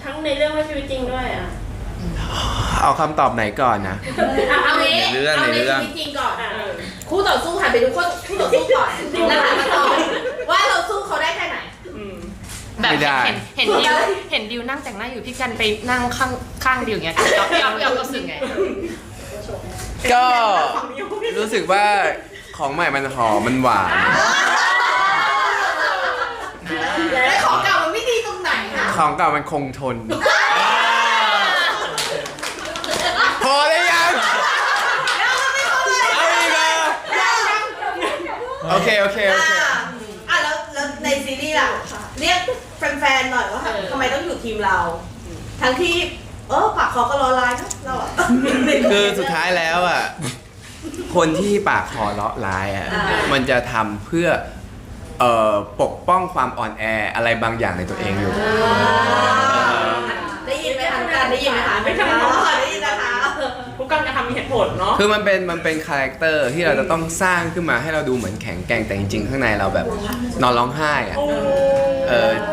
ทั้งในเรื่องและชีวิตจริงด้วยอ่ะ เอาคำตอบไหนก่อนนะ เอางี้ ในเรื่อง เอาในชีวิตจริงก่อนคู่ต่อสู้หันไปดูคู่ต่อสู้ก่อนแล้วหันมาตอบว่าเราสู้เขาได้แค่ไหน แบบ ไม่ได้ เห็นดิวนั่งแต่งหน้าอยู่พี่กันไปนั่งข้างดิวอย่างเงี้ยพี่ออฟรู้สึกไง ก็รู้สึกว่าของใหม่มันหอมมันหวาน แล้วของเก่ามันไม่ดีตรงไหนคะ ของเก่ามันคงทน พอได้ยังเอาอีกเหรอโอเคแล้วในซีรีส์ล่ะเรียกแฟนๆหน่อยว่าทำไมต้องอยู่ ทีมเรา ทั้งที่ปากคอก็รอลายนะเราอะ คือสุดท้ายแล้วอ่ะคนที่ปากคอเลาะร้ายอ่ะมันจะทำเพื่อปกป้องความอ่อนแออะไรบางอย่างในตัวเองอยู่ ได้ยินไหมคะการได้ยินไหมคะไม่ใช่ได้ยินนะคะ ทุกการกระทำมีเหตุผลเนาะ คือมันเป็นคาแรคเตอร์ที่เราจะต้องสร้างขึ้นมาให้เราดูเหมือนแข็งแกร่งแต่จริงๆข้างในเราแบบนอนร้องไห้อ่ะ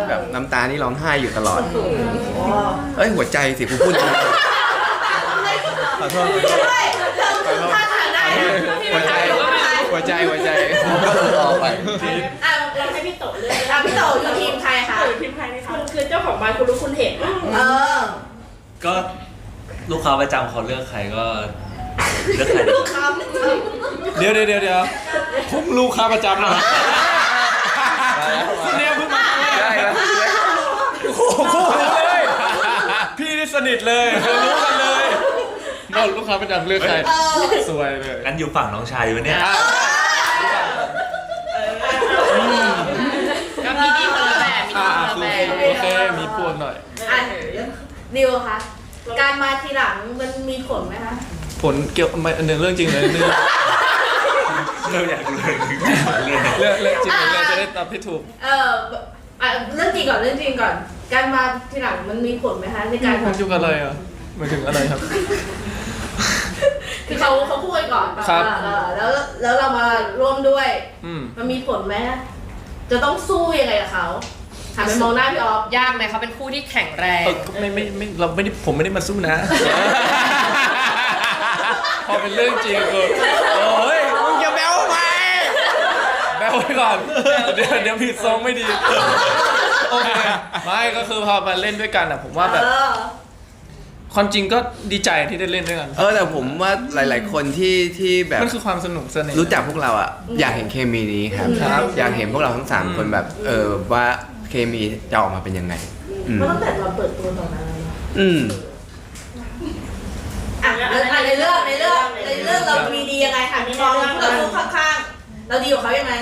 แบบน้ำตานี่ร้องไห้อยู่ตลอดหัวใจสิกูพูดจริงขอโทษหัวใจออกไป เราให้พี่โตเลือก พี่โตอยู่ทีมใครคะ ทีมใครนี่คุณคือเจ้าของบ้านคุณรู้คุณเห็น ก็ลูกค้าประจำเขาเลือกใครก็เลือกใคร ลูกค้า เดี๋ยวผมลูกค้าประจำนะคนเนี้ยเพิ่งมา ได้แล้ว โอ้โหเลยพี่นี่สนิทเลยรู้กันเลยเราลูกค้าประจำเลือกใครสวยเลย งั้นอยู่ฝั่งน้องชายวะเนี่ย ก็มีดีคนละแบบมีดีคนละแบบ โอเคมีปวดหน่อย ดิวคะการมาทีหลังมันมีผลไหมคะ ผลเกี่ยวไม่อันหนึ่งเรื่องจริงเลยเรื่อง เราอยากรู้เลย จริงเลยจะได้ตอบที่ถูก เรื่องจริงก่อนการมาทีหลังมันมีผลไหมคะในการ มันยุ่งอะไรอ่ะหมายถึงอะไรครับ คือเขาพูดกันก่อน ครับ แล้วเรามาร่วมด้วย อืม มันมีผลไหมจะต้องสู้ยังไงกับเขาหันไปมองหน้าพี่ออฟ ยากไหมเขาเป็นคู่ที่แข็งแรง ก็ไม่เราไม่ได้ผมไม่ได้มาสู้นะ พอเป็นเรื่องจริงก็โอ้ยมึงอย่าแบวไปแบวไว้ก่อนเดี๋ยวผิดทรงไม่ดีโอเคไม่ก็คือพอมาเล่นด้วยกันอ่ะผมว่าแบบความจริงก็ดีใจที่ได้เล่นด้วยกัน แต่ผมว่าหลายๆคนที่แบบ มันคือความสนุกสนาน รู้จักพวกเราอ่ะอยากเห็นเคมีนี้ครับ ครับ อยากเห็นพวกเราทั้ง3คนแบบว่าเคมีจะออกมาเป็นยังไงเพราะตั้งแต่ตอนเปิดตัวตอนนั้นในเรื่องเรามีดียังไงค่ะมีมองเราสู้ข้างๆเราดีกว่าเขายังไง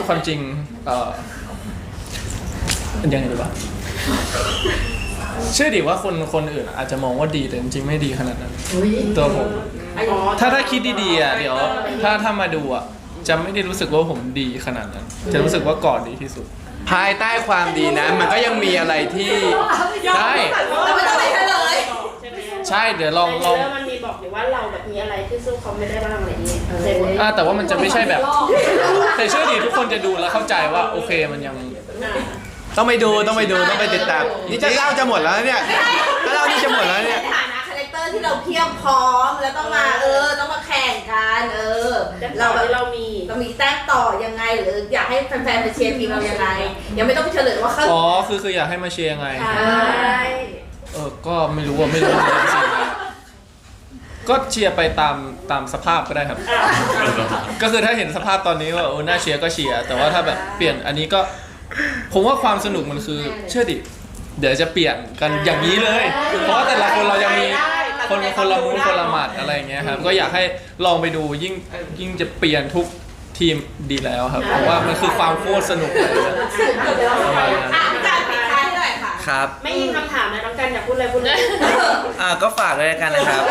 ความจริงยังไงดีวะเชื่อดิว่าคนอื่นอาจจะมองว่าดีแต่จริงๆไม่ดีขนาดนั้นตัวผมถ้าคิดดีๆอ่ะเดี๋ยวถ้ามาดูอ่ะจะไม่ได้รู้สึกว่าผมดีขนาดนั้นจะรู้สึกว่าก่อนดีที่สุด ภายใต้ความดีนั้นมันก็ยังมีอะไรที่ ใช่ เราไม่ต้องไปเฉลย ใช่เดี๋ยวลอง แล้วมันมีบอกอยู่ว่าเราแบบมีอะไรที่สู้เขาไม่ได้บ้างอะไรอย่างเงี้ย แต่ว่ามันจะไม่ใช่แบบแต่เชื่อดิทุกคนจะดูแล้วเข้าใจว่าโอเคมันยัง ต้องไปดูต้องไปติดตามนี่จะเล่าจะหมดแล้วเนี่ยถ้าเล่านี่จะหมดแล้วเนี่ย ในฐานะคาแรคเตอร์ที่เราเพียบพร้อมแล้วต้องมาต้องมาแข่งกันเรามีแต้มต่อยังไงหรืออยากให้แฟนๆมาเชียร์ทีมเรายังไงยังไม่ต้องไปเฉลยว่าเขา คืออยากให้มาเชียร์ยังไง ใช่ ก็ไม่รู้จริงๆก็เชียร์ไปตามสภาพก็ได้ครับ ก็คือถ้าเห็นสภาพตอนนี้ว่าน่าเชียร์ก็เชียร์แต่ว่าถ้าแบบเปลี่ยนอันนี้ก็ผมว่าความสนุกมันคือเชื่อดิเดี๋ยวจะเปลี่ยนกันอย่างนี้เลย เพราะว่าแต่ละคนเรายังมีคนละมุ้งคนละหมัดอะไรอย่างเงี้ยครับก็อยากให้ลองไปดูยิ่งจะเปลี่ยนทุกทีมดีแล้วครับเพราะว่ามันคือความโคตรสนุกเลย พี่การปิดท้ายหน่อยค่ะ ครับ ไม่ยิงคำถามนะน้องกันอยากพูดอะไรพูดเลย ก็ฝากด้วยกันนะครับ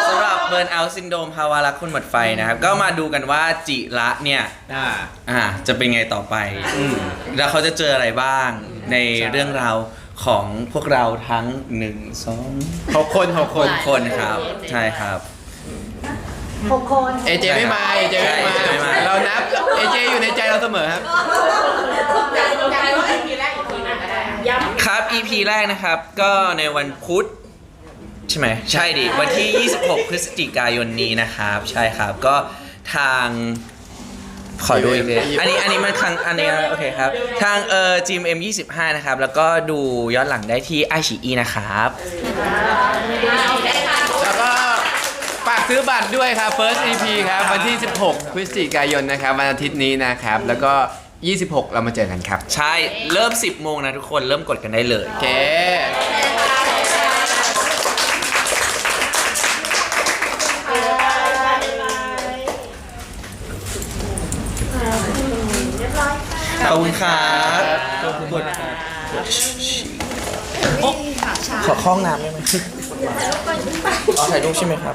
สำหรับเบิร์นเอาท์ซินโดรมภาวะรักคนหมดไฟนะครับก็มาดูกันว่าจิระเนี่ยจะเป็นไงต่อไปแล้วเขาจะเจออะไรบ้างในเรื่องราวของพวกเราทั้ง6 คนครับใช่ครับ 6 คน เอเจไม่มาเรานับเอเจอยู่ในใจเราเสมอครับ ใจว่า EP แรก EP หน้าก็ได้ ย้ำ ครับ EP แรกนะครับก็ในวันพุธใช่ไหมใช่ดิวันที่ 26 พฤศจิกายนนี้นะครับใช่ครับก็ทางขอดูอีกเลยอันนี้มันอันนี้โอเคครับทางGMM 25นะครับแล้วก็ดูย้อนหลังได้ที่ไอชีอีนะครับ แล้วก็ฝากซื้อบัตรด้วยครับ First EP ครับวันที่ 16 พฤศจิกายนนะครับวันอาทิตย์นี้นะครับแล้วก็ 26 เรามาเจอกันครับ ใช่เริ่ม 10 โมงนะทุกคนเริ่มกดกันได้เลย โอเค ขอบคุณครับ ขอบคุณครับ ขอข้องน้ำได้ไหมขอถ่ายรูปใช่ไหมครับ